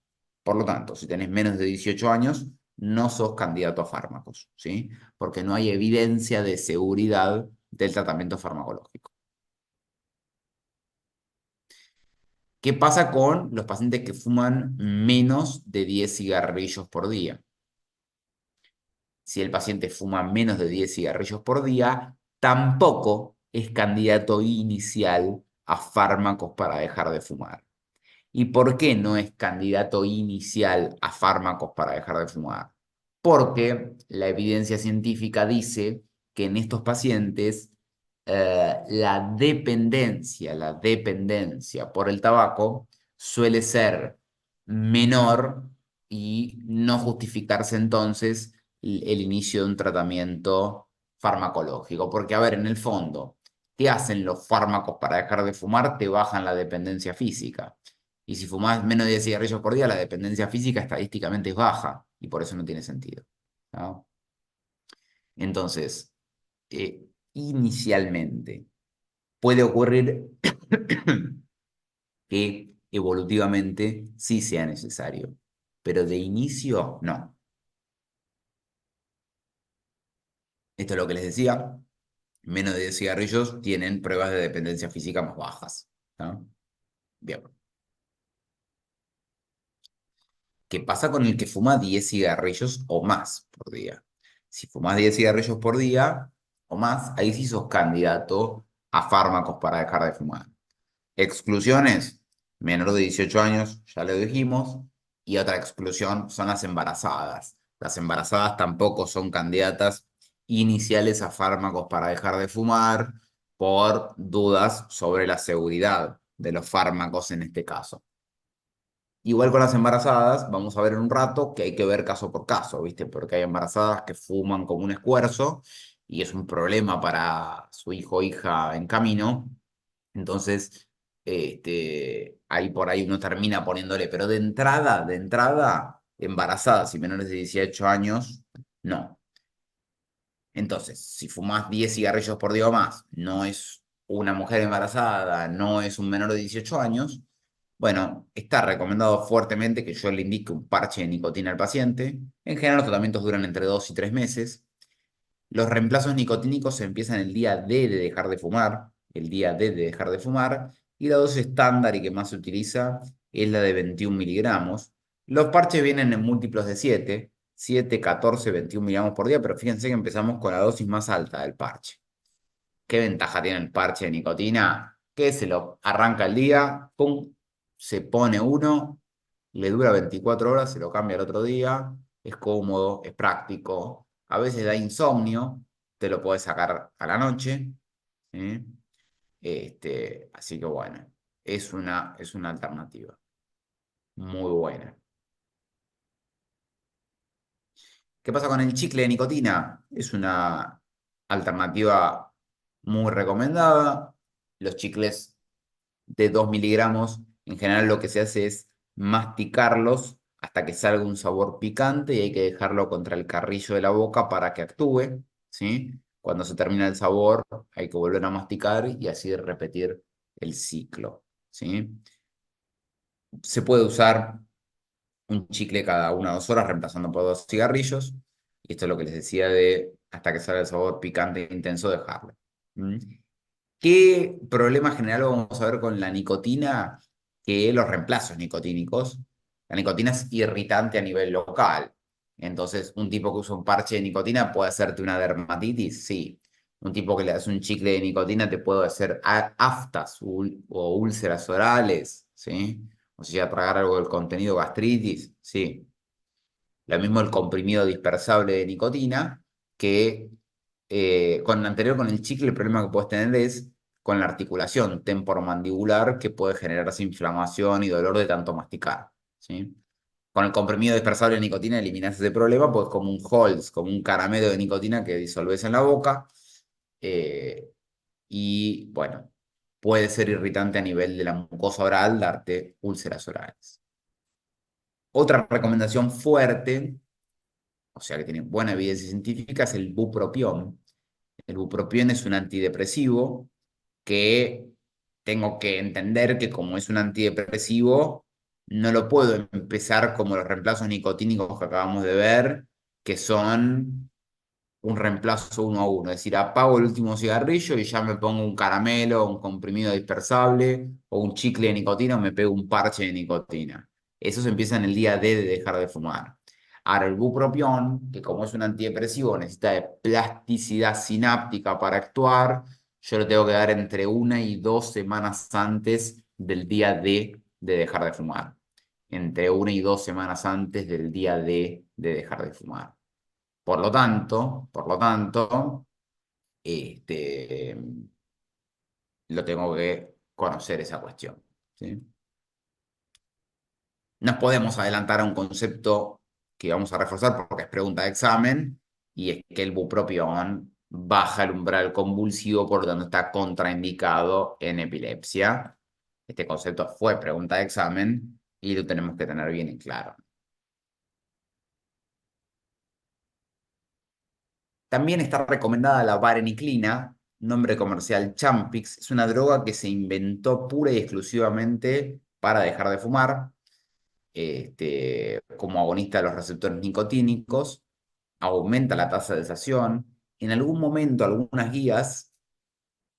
Por lo tanto, si tenés menos de 18 años, no sos candidato a fármacos, ¿sí? Porque no hay evidencia de seguridad del tratamiento farmacológico. ¿Qué pasa con los pacientes que fuman menos de 10 cigarrillos por día? Si el paciente fuma menos de 10 cigarrillos por día, tampoco es candidato inicial a fármacos para dejar de fumar. ¿Y por qué no es candidato inicial a fármacos para dejar de fumar? Porque la evidencia científica dice que en estos pacientes la dependencia por el tabaco suele ser menor y no justificarse entonces el inicio de un tratamiento farmacológico. Porque, a ver, en el fondo, ¿qué hacen los fármacos para dejar de fumar? Te bajan la dependencia física. Y si fumás menos de 10 cigarrillos por día, la dependencia física estadísticamente es baja y por eso no tiene sentido, ¿no? Entonces, inicialmente puede ocurrir que evolutivamente sí sea necesario, pero de inicio no. Esto es lo que les decía, menos de 10 cigarrillos tienen pruebas de dependencia física más bajas, ¿no? Bien. ¿Qué pasa con el que fuma 10 cigarrillos o más por día? Si fumas 10 cigarrillos por día o más, ahí sí sos candidato a fármacos para dejar de fumar. Exclusiones, menor de 18 años, ya lo dijimos, y otra exclusión son las embarazadas. Las embarazadas tampoco son candidatas iniciales a fármacos para dejar de fumar por dudas sobre la seguridad de los fármacos en este caso. Igual con las embarazadas, vamos a ver en un rato que hay que ver caso por caso, ¿viste? Porque hay embarazadas que fuman como un esfuerzo y es un problema para su hijo o hija en camino. Entonces, ahí por ahí uno termina poniéndole, pero de entrada, embarazadas y menores de 18 años, no. Entonces, si fumas 10 cigarrillos por día o más, no es una mujer embarazada, no es un menor de 18 años, bueno, está recomendado fuertemente que yo le indique un parche de nicotina al paciente. En general, los tratamientos duran entre 2 y 3 meses. Los reemplazos nicotínicos empiezan el día D de dejar de fumar, el día D de dejar de fumar, y la dosis estándar y que más se utiliza es la de 21 miligramos. Los parches vienen en múltiplos de 7, 14, 21 miligramos por día, pero fíjense que empezamos con la dosis más alta del parche. ¿Qué ventaja tiene el parche de nicotina? Que se lo arranca el día, pum, se pone uno, le dura 24 horas, se lo cambia el otro día, es cómodo, es práctico, a veces da insomnio, te lo puedes sacar a la noche, ¿sí? Así que bueno, es una alternativa muy buena. ¿Qué pasa con el chicle de nicotina? Es una alternativa muy recomendada. Los chicles de 2 miligramos, en general lo que se hace es masticarlos hasta que salga un sabor picante y hay que dejarlo contra el carrillo de la boca para que actúe, ¿sí? Cuando se termina el sabor, hay que volver a masticar y así repetir el ciclo, ¿sí? Se puede usar un chicle cada 1 o 2 horas, reemplazando por 2 cigarrillos. Y esto es lo que les decía de hasta que salga el sabor picante e intenso, dejarlo. ¿Mm? ¿Qué problema general vamos a ver con la nicotina? Que los reemplazos nicotínicos, la nicotina es irritante a nivel local. Entonces, un tipo que usa un parche de nicotina puede hacerte una dermatitis, sí. Un tipo que le das un chicle de nicotina te puede hacer aftas o úlceras orales, ¿sí? O sea, tragar algo del contenido gastritis, sí. Lo mismo el comprimido dispersable de nicotina, que con el anterior, con el chicle, el problema que puedes tener es con la articulación temporomandibular, que puede generarse inflamación y dolor de tanto masticar, ¿sí? Con el comprimido dispersable de nicotina eliminás ese problema, pues como un Halls, como un caramelo de nicotina que disolves en la boca. eh, y bueno, puede ser irritante a nivel de la mucosa oral, darte úlceras orales. Otra recomendación fuerte, o sea que tiene buena evidencia científica, es el bupropión. El bupropión es un antidepresivo que tengo que entender que como es un antidepresivo, no lo puedo empezar como los reemplazos nicotínicos que acabamos de ver, que son un reemplazo 1 a 1. Es decir, apago el último cigarrillo y ya me pongo un caramelo, un comprimido dispersable o un chicle de nicotina o me pego un parche de nicotina. Eso se empieza en el día D de dejar de fumar. Ahora, el bupropión, que como es un antidepresivo, necesita de plasticidad sináptica para actuar, yo lo tengo que dar entre 1 y 2 semanas antes del día D de dejar de fumar. Entre 1 y 2 semanas antes del día D de dejar de fumar. Por lo tanto, este, lo tengo que conocer esa cuestión, ¿sí? Nos podemos adelantar a un concepto que vamos a reforzar porque es pregunta de examen, y es que el bupropión baja el umbral convulsivo, por lo tanto está contraindicado en epilepsia. Este concepto fue pregunta de examen y lo tenemos que tener bien en claro. También está recomendada la vareniclina, nombre comercial Champix. Es una droga que se inventó pura y exclusivamente para dejar de fumar, como agonista de los receptores nicotínicos, aumenta la tasa de desación. En algún momento, algunas guías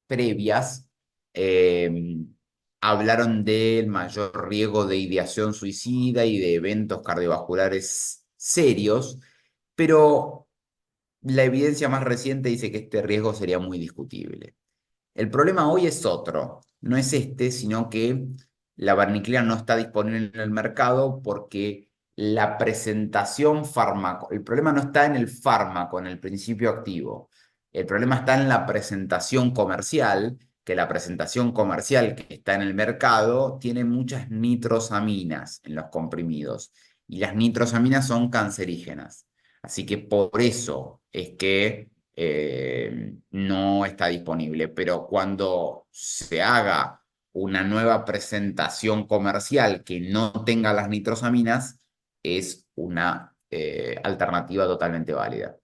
previas eh, hablaron del mayor riesgo de ideación suicida y de eventos cardiovasculares serios, pero la evidencia más reciente dice que este riesgo sería muy discutible. El problema hoy es otro, no es este, sino que la vareniclina no está disponible en el mercado porque la presentación fármaco, el problema no está en el fármaco, en el principio activo, el problema está en la presentación comercial, que la presentación comercial que está en el mercado tiene muchas nitrosaminas en los comprimidos y las nitrosaminas son cancerígenas. Así que por eso es que no está disponible, pero cuando se haga una nueva presentación comercial que no tenga las nitrosaminas, es una alternativa totalmente válida.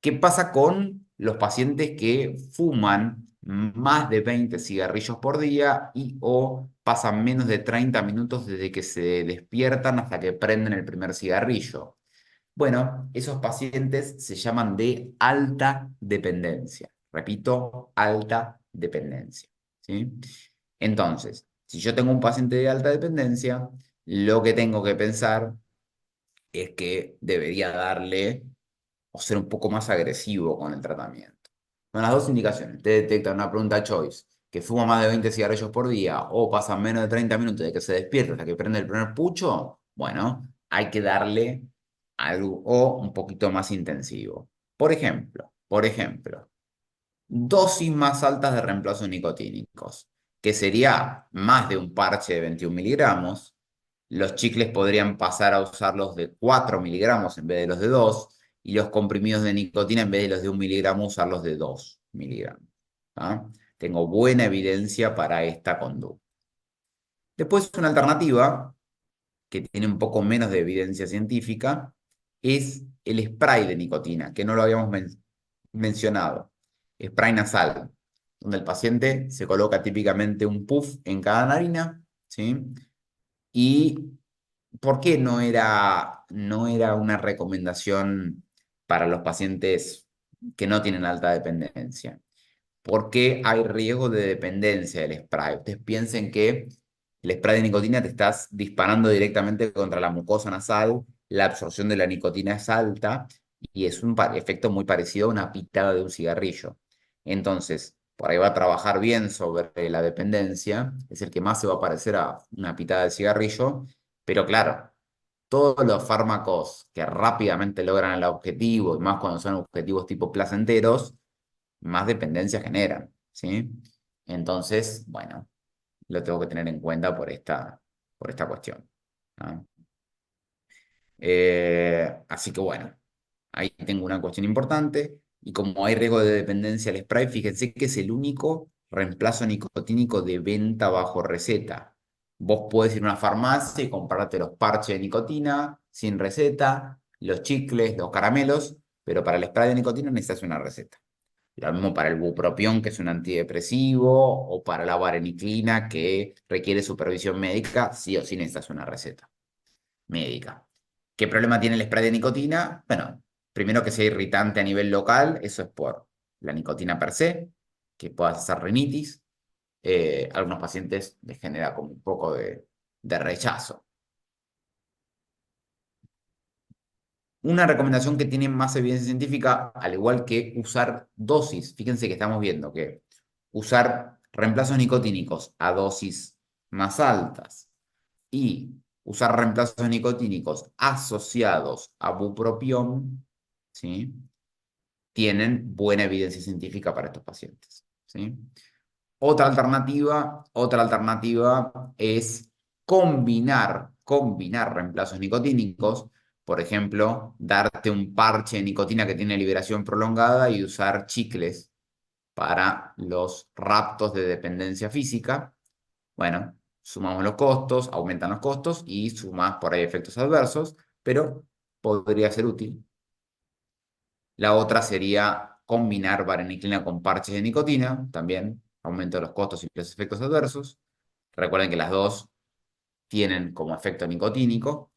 ¿Qué pasa con los pacientes que fuman más de 20 cigarrillos por día y o pasan menos de 30 minutos desde que se despiertan hasta que prenden el primer cigarrillo? Bueno, esos pacientes se llaman de alta dependencia. Repito, alta dependencia, ¿sí? Entonces, si yo tengo un paciente de alta dependencia, lo que tengo que pensar es que debería darle o ser un poco más agresivo con el tratamiento. Con las dos indicaciones, te detectan una pregunta choice, que fuma más de 20 cigarrillos por día o pasa menos de 30 minutos de que se despierta hasta que prende el primer pucho, bueno, hay que darle algo o un poquito más intensivo. Por ejemplo, dosis más altas de reemplazo nicotínicos, que sería más de un parche de 21 miligramos. Los chicles podrían pasar a usarlos de 4 miligramos en vez de los de 2, y los comprimidos de nicotina en vez de los de 1 miligramo usarlos de 2 miligramos. ¿Ah? Tengo buena evidencia para esta conducta. Después, una alternativa que tiene un poco menos de evidencia científica es el spray de nicotina, que no lo habíamos mencionado. Spray nasal, donde el paciente se coloca típicamente un puff en cada narina, ¿sí? ¿Y por qué no era una recomendación para los pacientes que no tienen alta dependencia? Porque hay riesgo de dependencia del spray. Ustedes piensen que el spray de nicotina te estás disparando directamente contra la mucosa nasal, la absorción de la nicotina es alta y es un efecto muy parecido a una pitada de un cigarrillo. Entonces, por ahí va a trabajar bien sobre la dependencia, es el que más se va a parecer a una pitada de cigarrillo, pero claro, todos los fármacos que rápidamente logran el objetivo, y más cuando son objetivos tipo placenteros, más dependencia generan, ¿sí? Entonces, bueno, lo tengo que tener en cuenta por esta cuestión, ¿no? Así que bueno, ahí tengo una cuestión importante. Y como hay riesgo de dependencia al spray, fíjense que es el único reemplazo nicotínico de venta bajo receta. Vos podés ir a una farmacia y comprarte los parches de nicotina sin receta, los chicles, los caramelos, pero para el spray de nicotina necesitas una receta. Lo mismo para el bupropión, que es un antidepresivo, o para la vareniclina, que requiere supervisión médica, sí o sí necesitas una receta médica. ¿Qué problema tiene el spray de nicotina? Bueno, primero que sea irritante a nivel local, eso es por la nicotina per se, que pueda hacer rinitis. A algunos pacientes les genera como un poco de rechazo. Una recomendación que tiene más evidencia científica, al igual que usar dosis. Fíjense que estamos viendo que usar reemplazos nicotínicos a dosis más altas y usar reemplazos nicotínicos asociados a bupropión, ¿sí? Tienen buena evidencia científica para estos pacientes, ¿sí? Otra alternativa es combinar reemplazos nicotínicos, por ejemplo, darte un parche de nicotina que tiene liberación prolongada y usar chicles para los raptos de dependencia física. Bueno, sumamos los costos, aumentan los costos y sumas por ahí efectos adversos, pero podría ser útil. La otra sería combinar vareniclina con parches de nicotina, también aumento los costos y los efectos adversos. Recuerden que las dos tienen como efecto nicotínico.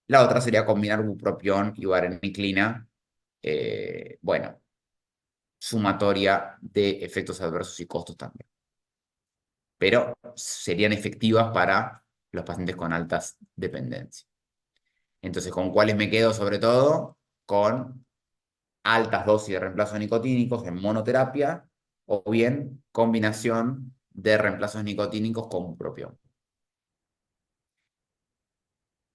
La otra sería combinar bupropión y vareniclina, bueno, sumatoria de efectos adversos y costos también. Pero serían efectivas para los pacientes con altas dependencias. Entonces, ¿con cuáles me quedo sobre todo? Con altas dosis de reemplazos nicotínicos en monoterapia o bien combinación de reemplazos nicotínicos con bupropión.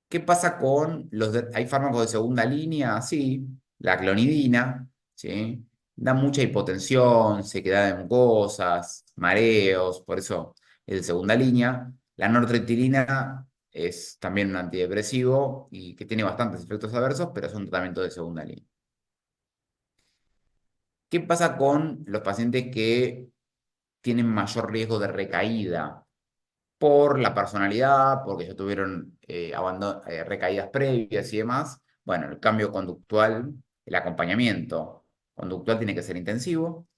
¿Qué pasa con hay fármacos de segunda línea? Sí, la clonidina, ¿sí? Da mucha hipotensión, sequedad de mucosas, mareos, por eso es de segunda línea. La nortriptilina es también un antidepresivo y que tiene bastantes efectos adversos, pero es un tratamiento de segunda línea. ¿Qué pasa con los pacientes que tienen mayor riesgo de recaída por la personalidad, porque ya tuvieron recaídas previas y demás? Bueno, el cambio conductual, el acompañamiento conductual tiene que ser intensivo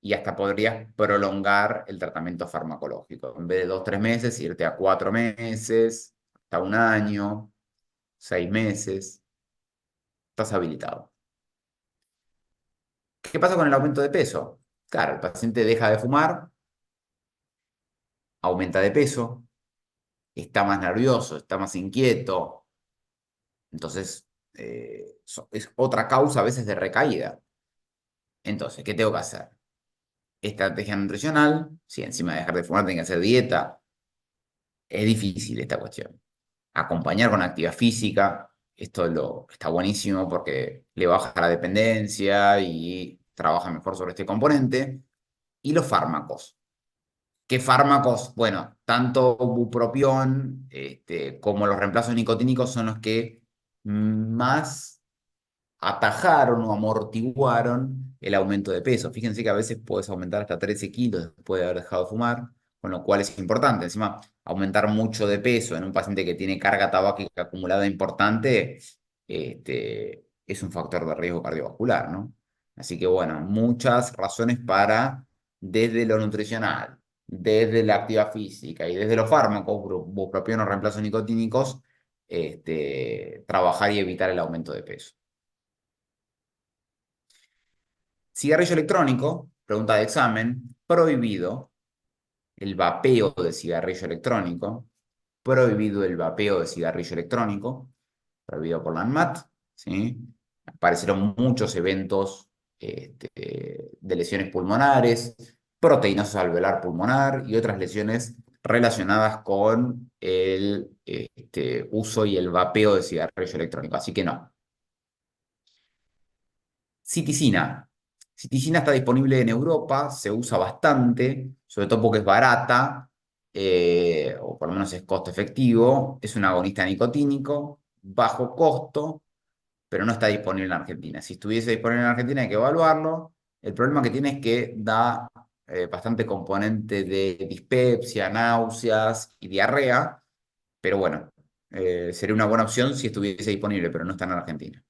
y hasta podrías prolongar el tratamiento farmacológico. En vez de 2, 3 meses, irte a 4 meses, hasta un año, 6 meses, estás habilitado. ¿Qué pasa con el aumento de peso? Claro, el paciente deja de fumar, aumenta de peso, está más nervioso, está más inquieto. Entonces, es otra causa a veces de recaída. Entonces, ¿qué tengo que hacer? Estrategia nutricional, si encima de dejar de fumar tengo que hacer dieta, es difícil esta cuestión. Acompañar con actividad física, está buenísimo porque le baja la dependencia y trabaja mejor sobre este componente. Y los fármacos. ¿Qué fármacos? Bueno, tanto bupropión como los reemplazos nicotínicos son los que más atajaron o amortiguaron el aumento de peso. Fíjense que a veces puedes aumentar hasta 13 kilos después de haber dejado de fumar, con lo cual es importante. Encima, aumentar mucho de peso en un paciente que tiene carga tabáquica acumulada importante, es un factor de riesgo cardiovascular, ¿no? Así que bueno, muchas razones para, desde lo nutricional, desde la actividad física y desde los fármacos, bupropión o reemplazos nicotínicos, trabajar y evitar el aumento de peso. Cigarrillo electrónico, pregunta de examen, prohibido el vapeo de cigarrillo electrónico, prohibido el vapeo de cigarrillo electrónico, prohibido por la ANMAT, ¿sí? Aparecieron muchos eventos de lesiones pulmonares, proteínosis alveolar pulmonar y otras lesiones relacionadas con el uso y el vapeo de cigarrillo electrónico. Así que no. Citicina. Citicina está disponible en Europa, se usa bastante, sobre todo porque es barata, o por lo menos es costo efectivo. Es un agonista nicotínico, bajo costo, pero no está disponible en Argentina. Si estuviese disponible en Argentina hay que evaluarlo. El problema que tiene es que da bastante componente de dispepsia, náuseas y diarrea, pero bueno, sería una buena opción si estuviese disponible, pero no está en Argentina.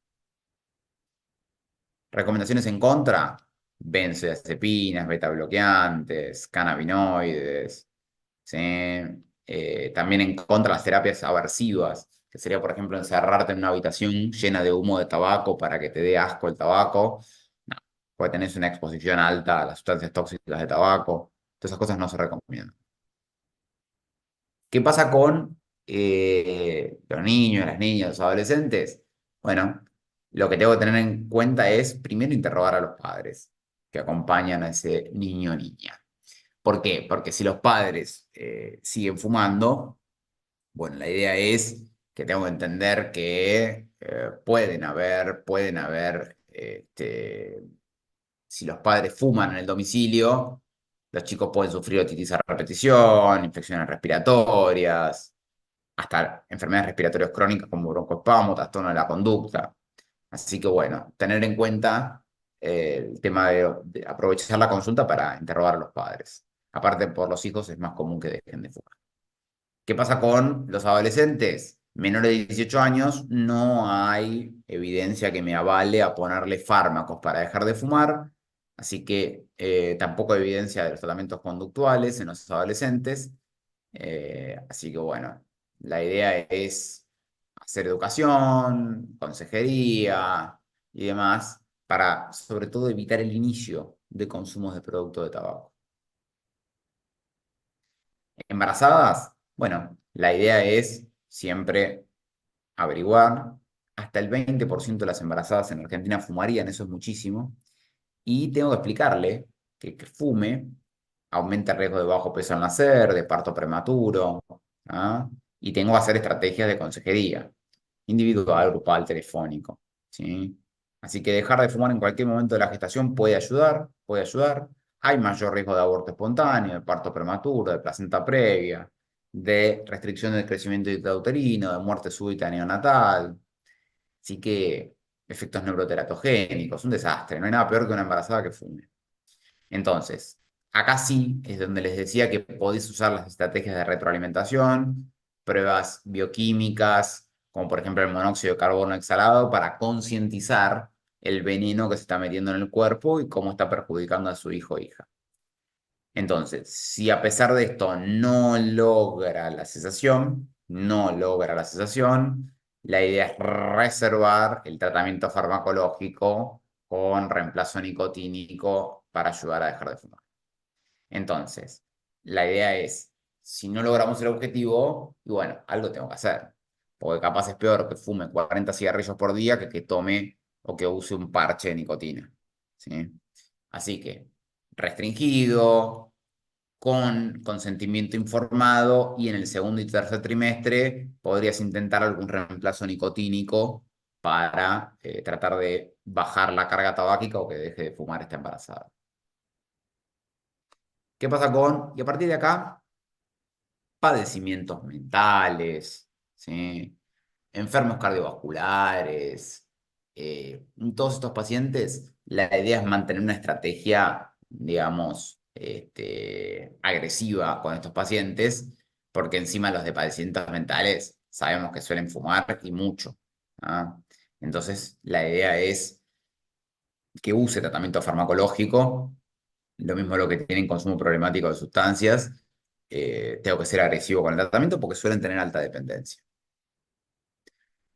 Recomendaciones en contra: benzodiazepinas, beta bloqueantes, cannabinoides, ¿sí? También en contra las terapias aversivas, que sería, por ejemplo, encerrarte en una habitación llena de humo de tabaco para que te dé asco el tabaco. No, porque tenés una exposición alta a las sustancias tóxicas de tabaco. Todas esas cosas no se recomiendan. ¿Qué pasa con los niños, las niñas, los adolescentes? Bueno, lo que tengo que tener en cuenta es primero interrogar a los padres que acompañan a ese niño o niña. ¿Por qué? Porque si los padres siguen fumando, bueno, la idea es que tengo que entender que pueden haber, si los padres fuman en el domicilio, los chicos pueden sufrir otitis a repetición, infecciones respiratorias, hasta enfermedades respiratorias crónicas como broncoespasmo, trastorno de la conducta. Así que bueno, tener en cuenta el tema de aprovechar la consulta para interrogar a los padres. Aparte, por los hijos es más común que dejen de fumar. ¿Qué pasa con los adolescentes? Menores de 18 años, no hay evidencia que me avale a ponerle fármacos para dejar de fumar, así que tampoco hay evidencia de los tratamientos conductuales en los adolescentes. Así que bueno, la idea es hacer educación, consejería y demás para sobre todo evitar el inicio de consumos de productos de tabaco. Embarazadas, bueno, la idea es siempre averiguar. Hasta el 20% de las embarazadas en Argentina fumarían, eso es muchísimo. Y tengo que explicarle que fume aumenta el riesgo de bajo peso al nacer, de parto prematuro, ¿ah? Y tengo que hacer estrategias de consejería, individual, grupal, telefónico, ¿sí? Así que dejar de fumar en cualquier momento de la gestación puede ayudar, puede ayudar. Hay mayor riesgo de aborto espontáneo, de parto prematuro, de placenta previa, de restricción del crecimiento intrauterino, de muerte súbita neonatal. Así que efectos neuroteratogénicos, un desastre. No hay nada peor que una embarazada que fume. Entonces, acá sí es donde les decía que podéis usar las estrategias de retroalimentación, pruebas bioquímicas, como por ejemplo el monóxido de carbono exhalado, para concientizar el veneno que se está metiendo en el cuerpo y cómo está perjudicando a su hijo o hija. Entonces, si a pesar de esto no logra la cesación, no logra la cesación, la idea es reservar el tratamiento farmacológico con reemplazo nicotínico para ayudar a dejar de fumar. Entonces, la idea es, si no logramos el objetivo, y bueno, algo tengo que hacer, porque capaz es peor que fume 40 cigarrillos por día que tome o que use un parche de nicotina, ¿sí? Así que, restringido, con consentimiento informado, y en el segundo y tercer trimestre podrías intentar algún reemplazo nicotínico para tratar de bajar la carga tabáquica o que deje de fumar esta embarazada. ¿Qué pasa con? Y a partir de acá, padecimientos mentales, ¿sí? Enfermos cardiovasculares. En todos estos pacientes, la idea es mantener una estrategia, digamos, agresiva con estos pacientes, porque encima los de padecimientos mentales sabemos que suelen fumar y mucho, ¿ah? Entonces, la idea es que use tratamiento farmacológico Lo mismo lo que tienen consumo problemático de sustancias, tengo que ser agresivo con el tratamiento porque suelen tener alta dependencia.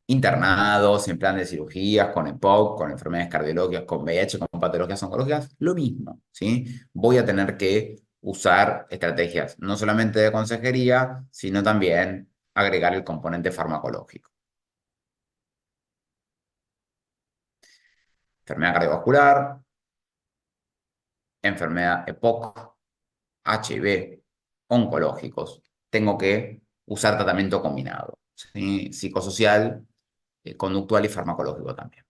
Internados, en plan de cirugías, con EPOC, con enfermedades cardiológicas, con VIH, con patologías oncológicas, lo mismo, ¿sí? Voy a tener que usar estrategias no solamente de consejería, sino también agregar el componente farmacológico. Enfermedad cardiovascular, enfermedad EPOC, HIV, oncológicos. Tengo que usar tratamiento combinado, ¿sí? Psicosocial, conductual y farmacológico también.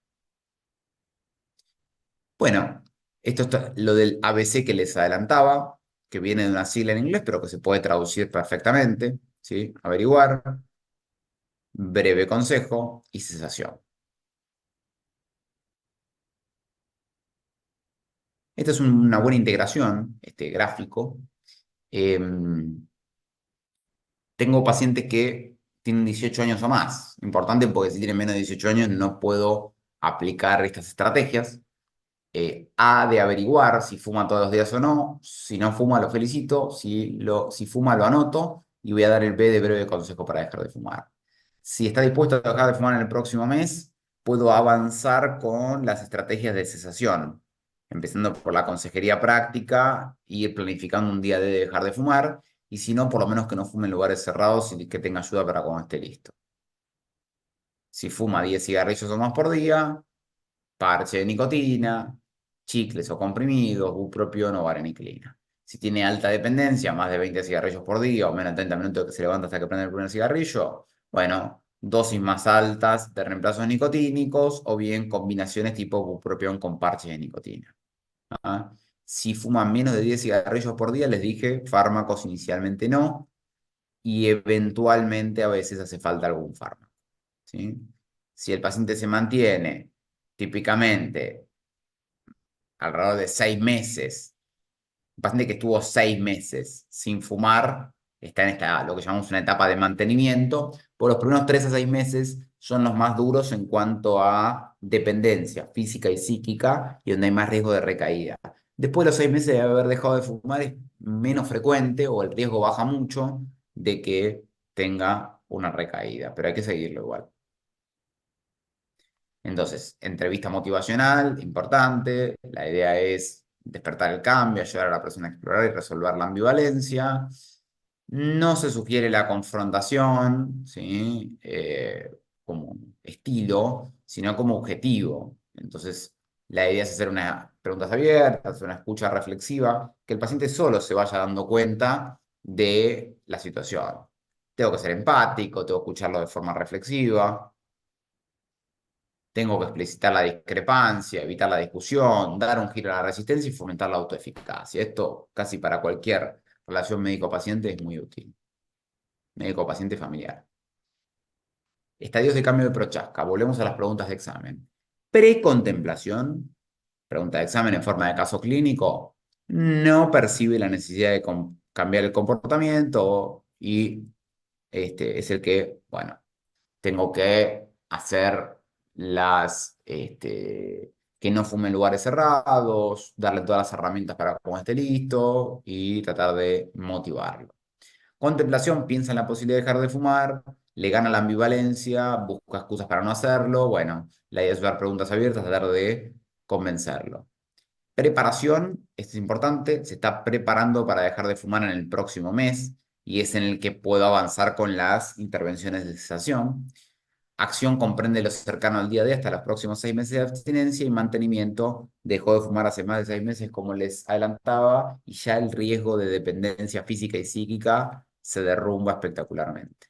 Bueno, esto es lo del ABC que les adelantaba, que viene de una sigla en inglés, pero que se puede traducir perfectamente, ¿sí? Averiguar, breve consejo y cesación. Esta es una buena integración, este gráfico. Tengo pacientes que tienen 18 años o más. Importante porque si tienen menos de 18 años no puedo aplicar estas estrategias. Ha de averiguar si fuma todos los días o no. Si no fuma, lo felicito. Si fuma, lo anoto. Y voy a dar el B de breve consejo para dejar de fumar. Si está dispuesto a dejar de fumar en el próximo mes, puedo avanzar con las estrategias de cesación. Empezando por la consejería práctica, ir planificando un día de dejar de fumar. Y si no, por lo menos que no fume en lugares cerrados y que tenga ayuda para cuando esté listo. Si fuma 10 cigarrillos o más por día, parche de nicotina, chicles o comprimidos, bupropión o vareniclina. Si tiene alta dependencia, más de 20 cigarrillos por día o menos de 30 minutos que se levanta hasta que prende el primer cigarrillo, bueno, dosis más altas de reemplazos nicotínicos o bien combinaciones tipo bupropión con parches de nicotina. ¿Ah? Si fuman menos de 10 cigarrillos por día, les dije, fármacos inicialmente no, y eventualmente a veces hace falta algún fármaco, ¿sí? Si el paciente se mantiene típicamente alrededor de 6 meses, un paciente que estuvo 6 meses sin fumar, está en lo que llamamos una etapa de mantenimiento, por los primeros 3 a 6 meses son los más duros en cuanto a dependencia física y psíquica y donde hay más riesgo de recaída. Después de los 6 meses de haber dejado de fumar es menos frecuente o el riesgo baja mucho de que tenga una recaída, pero hay que seguirlo igual. Entonces, entrevista motivacional, importante. La idea es despertar el cambio, ayudar a la persona a explorar y resolver la ambivalencia. No se sugiere la confrontación, ¿sí? Como estilo, sino como objetivo. Entonces, la idea es hacer unas preguntas abiertas, una escucha reflexiva, que el paciente solo se vaya dando cuenta de la situación. Tengo que ser empático, tengo que escucharlo de forma reflexiva. Tengo que explicitar la discrepancia, evitar la discusión, dar un giro a la resistencia y fomentar la autoeficacia. Esto casi para cualquier relación médico-paciente es muy útil. Médico-paciente familiar. Estadios de cambio de Prochaska. Volvemos a las preguntas de examen. Precontemplación, pregunta de examen en forma de caso clínico, no percibe la necesidad de cambiar el comportamiento y es el que, bueno, tengo que hacer que no fume en lugares cerrados, darle todas las herramientas para cuando esté listo y tratar de motivarlo. Contemplación, piensa en la posibilidad de dejar de fumar, le gana la ambivalencia, busca excusas para no hacerlo. Bueno, la idea es dar preguntas abiertas, tratar de convencerlo. Preparación, esto es importante, se está preparando para dejar de fumar en el próximo mes y es en el que puedo avanzar con las intervenciones de cesación. Acción comprende lo cercano al día a día hasta los próximos 6 meses de abstinencia y mantenimiento. Dejó de fumar hace más de 6 meses, como les adelantaba, y ya el riesgo de dependencia física y psíquica se derrumba espectacularmente.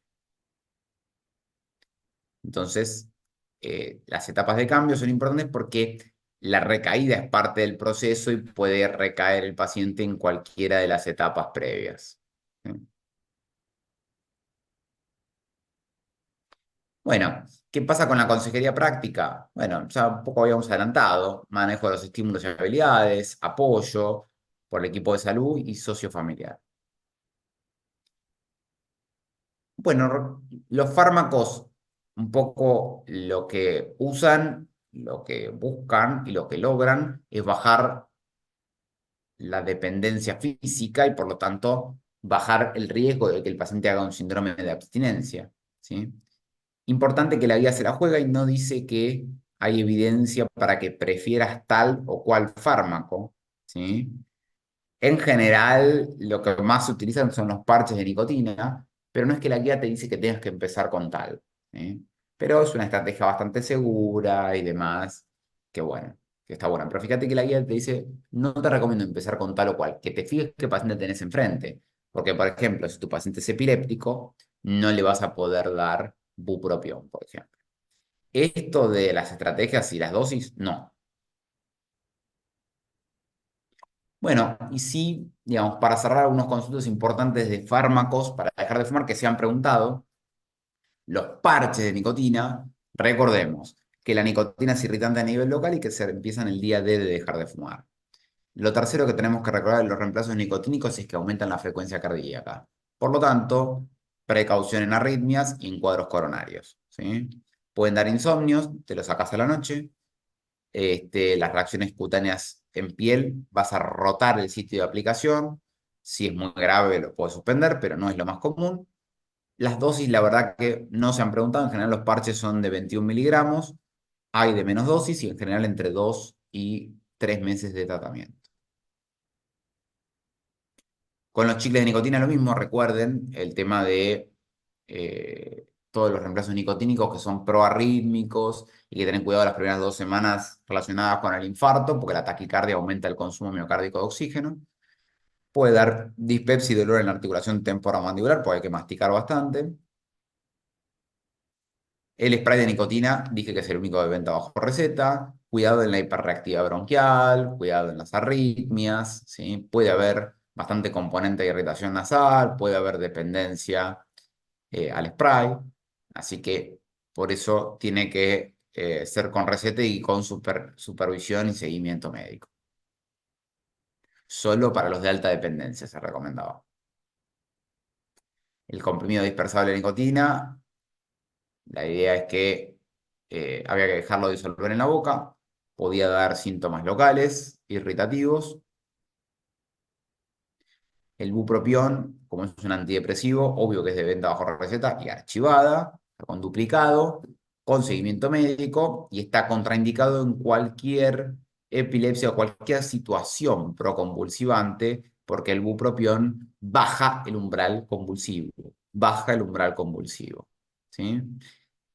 Entonces, las etapas de cambio son importantes porque la recaída es parte del proceso y puede recaer el paciente en cualquiera de las etapas previas. ¿Sí? Bueno, ¿qué pasa con la consejería práctica? Bueno, ya un poco habíamos adelantado, manejo de los estímulos y habilidades, apoyo por el equipo de salud y sociofamiliar. Bueno, los fármacos, un poco lo que usan, lo que buscan y lo que logran es bajar la dependencia física y por lo tanto bajar el riesgo de que el paciente haga un síndrome de abstinencia, ¿sí? Importante que la guía se la juega y no dice que hay evidencia para que prefieras tal o cual fármaco, ¿sí? En general, lo que más se utilizan son los parches de nicotina, pero no es que la guía te dice que tengas que empezar con tal, ¿sí? Pero es una estrategia bastante segura y demás, que bueno, que está buena. Pero fíjate que la guía te dice, no te recomiendo empezar con tal o cual, que te fijes qué paciente tenés enfrente. Porque, por ejemplo, si tu paciente es epiléptico, no le vas a poder dar bupropión, por ejemplo. Esto de las estrategias y las dosis, no. Bueno, y sí, digamos, para cerrar algunos conceptos importantes de fármacos para dejar de fumar que se han preguntado, los parches de nicotina, recordemos que la nicotina es irritante a nivel local y que se empiezan el día D de dejar de fumar. Lo tercero que tenemos que recordar de los reemplazos nicotínicos es que aumentan la frecuencia cardíaca. Por lo tanto, precaución en arritmias y en cuadros coronarios, ¿sí? Pueden dar insomnios, te lo sacas a la noche, las reacciones cutáneas en piel, vas a rotar el sitio de aplicación. Si es muy grave, lo puedes suspender, pero no es lo más común. Las dosis, la verdad que no se han preguntado. En general, los parches son de 21 miligramos. Hay de menos dosis y en general entre 2 y 3 meses de tratamiento. Con los chicles de nicotina lo mismo, recuerden el tema de todos los reemplazos nicotínicos que son proarrítmicos y que tener cuidado las primeras 2 semanas relacionadas con el infarto, porque la taquicardia aumenta el consumo miocárdico de oxígeno. Puede dar dispepsia y dolor en la articulación temporomandibular, porque hay que masticar bastante. El spray de nicotina, dije que es el único de venta bajo receta. Cuidado en la hiperreactividad bronquial, cuidado en las arritmias, ¿sí? Puede haber bastante componente de irritación nasal, puede haber dependencia al spray. Así que por eso tiene que ser con receta y con supervisión y seguimiento médico. Solo para los de alta dependencia se recomendaba. El comprimido dispersable de nicotina, la idea es que había que dejarlo disolver en la boca, podía dar síntomas locales, irritativos. El bupropión, como es un antidepresivo, obvio que es de venta bajo receta y archivada, con duplicado, con seguimiento médico y está contraindicado en cualquier epilepsia o cualquier situación proconvulsivante, porque el bupropión baja el umbral convulsivo, baja el umbral convulsivo, ¿sí?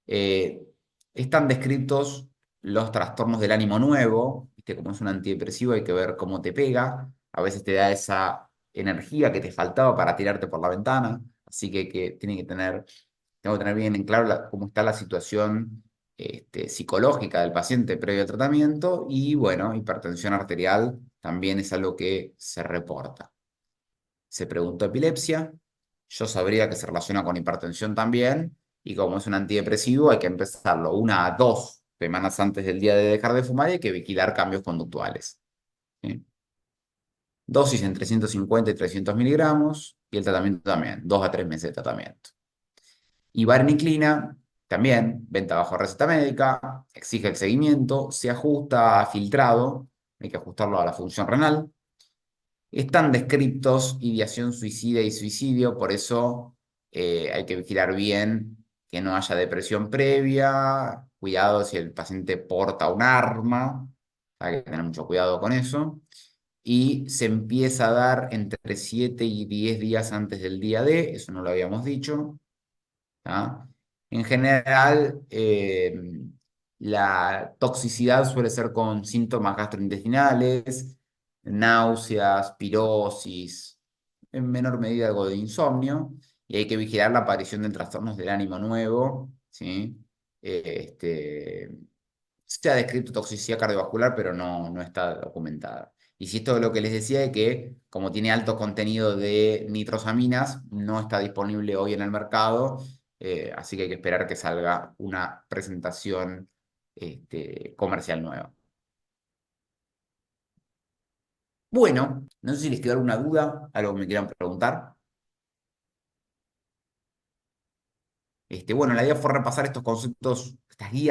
Eh, Están descritos los trastornos del ánimo nuevo, ¿viste? Como es un antidepresivo, hay que ver cómo te pega. A veces te da esa energía que te faltaba para tirarte por la ventana. Así que tengo que tener bien en claro cómo está la situación psicológica del paciente previo al tratamiento. Y bueno, hipertensión arterial también es algo que se reporta. Se preguntó epilepsia, yo sabría que se relaciona con hipertensión también, y como es un antidepresivo, hay que empezarlo 1 a 2 semanas antes del día de dejar de fumar y hay que vigilar cambios conductuales, ¿sí? Dosis entre 150 y 300 miligramos, y el tratamiento también, 2 a 3 meses de tratamiento. Y vareniclina, también, venta bajo receta médica, exige el seguimiento, se ajusta a filtrado, hay que ajustarlo a la función renal. Están descriptos ideación suicida y suicidio, por eso hay que vigilar bien que no haya depresión previa, cuidado si el paciente porta un arma, hay que tener mucho cuidado con eso. Y se empieza a dar entre 7 y 10 días antes del día D, eso no lo habíamos dicho. ¿Tá? En general, la toxicidad suele ser con síntomas gastrointestinales, náuseas, pirosis, en menor medida algo de insomnio, y hay que vigilar la aparición de trastornos del ánimo nuevo, ¿sí? Se ha descrito toxicidad cardiovascular, pero no está documentada. Y si esto es lo que les decía, de que como tiene alto contenido de nitrosaminas, no está disponible hoy en el mercado, así que hay que esperar que salga una presentación comercial nueva. Bueno, no sé si les quedó alguna duda, algo que me quieran preguntar. Bueno, la idea fue repasar estos conceptos, estas guías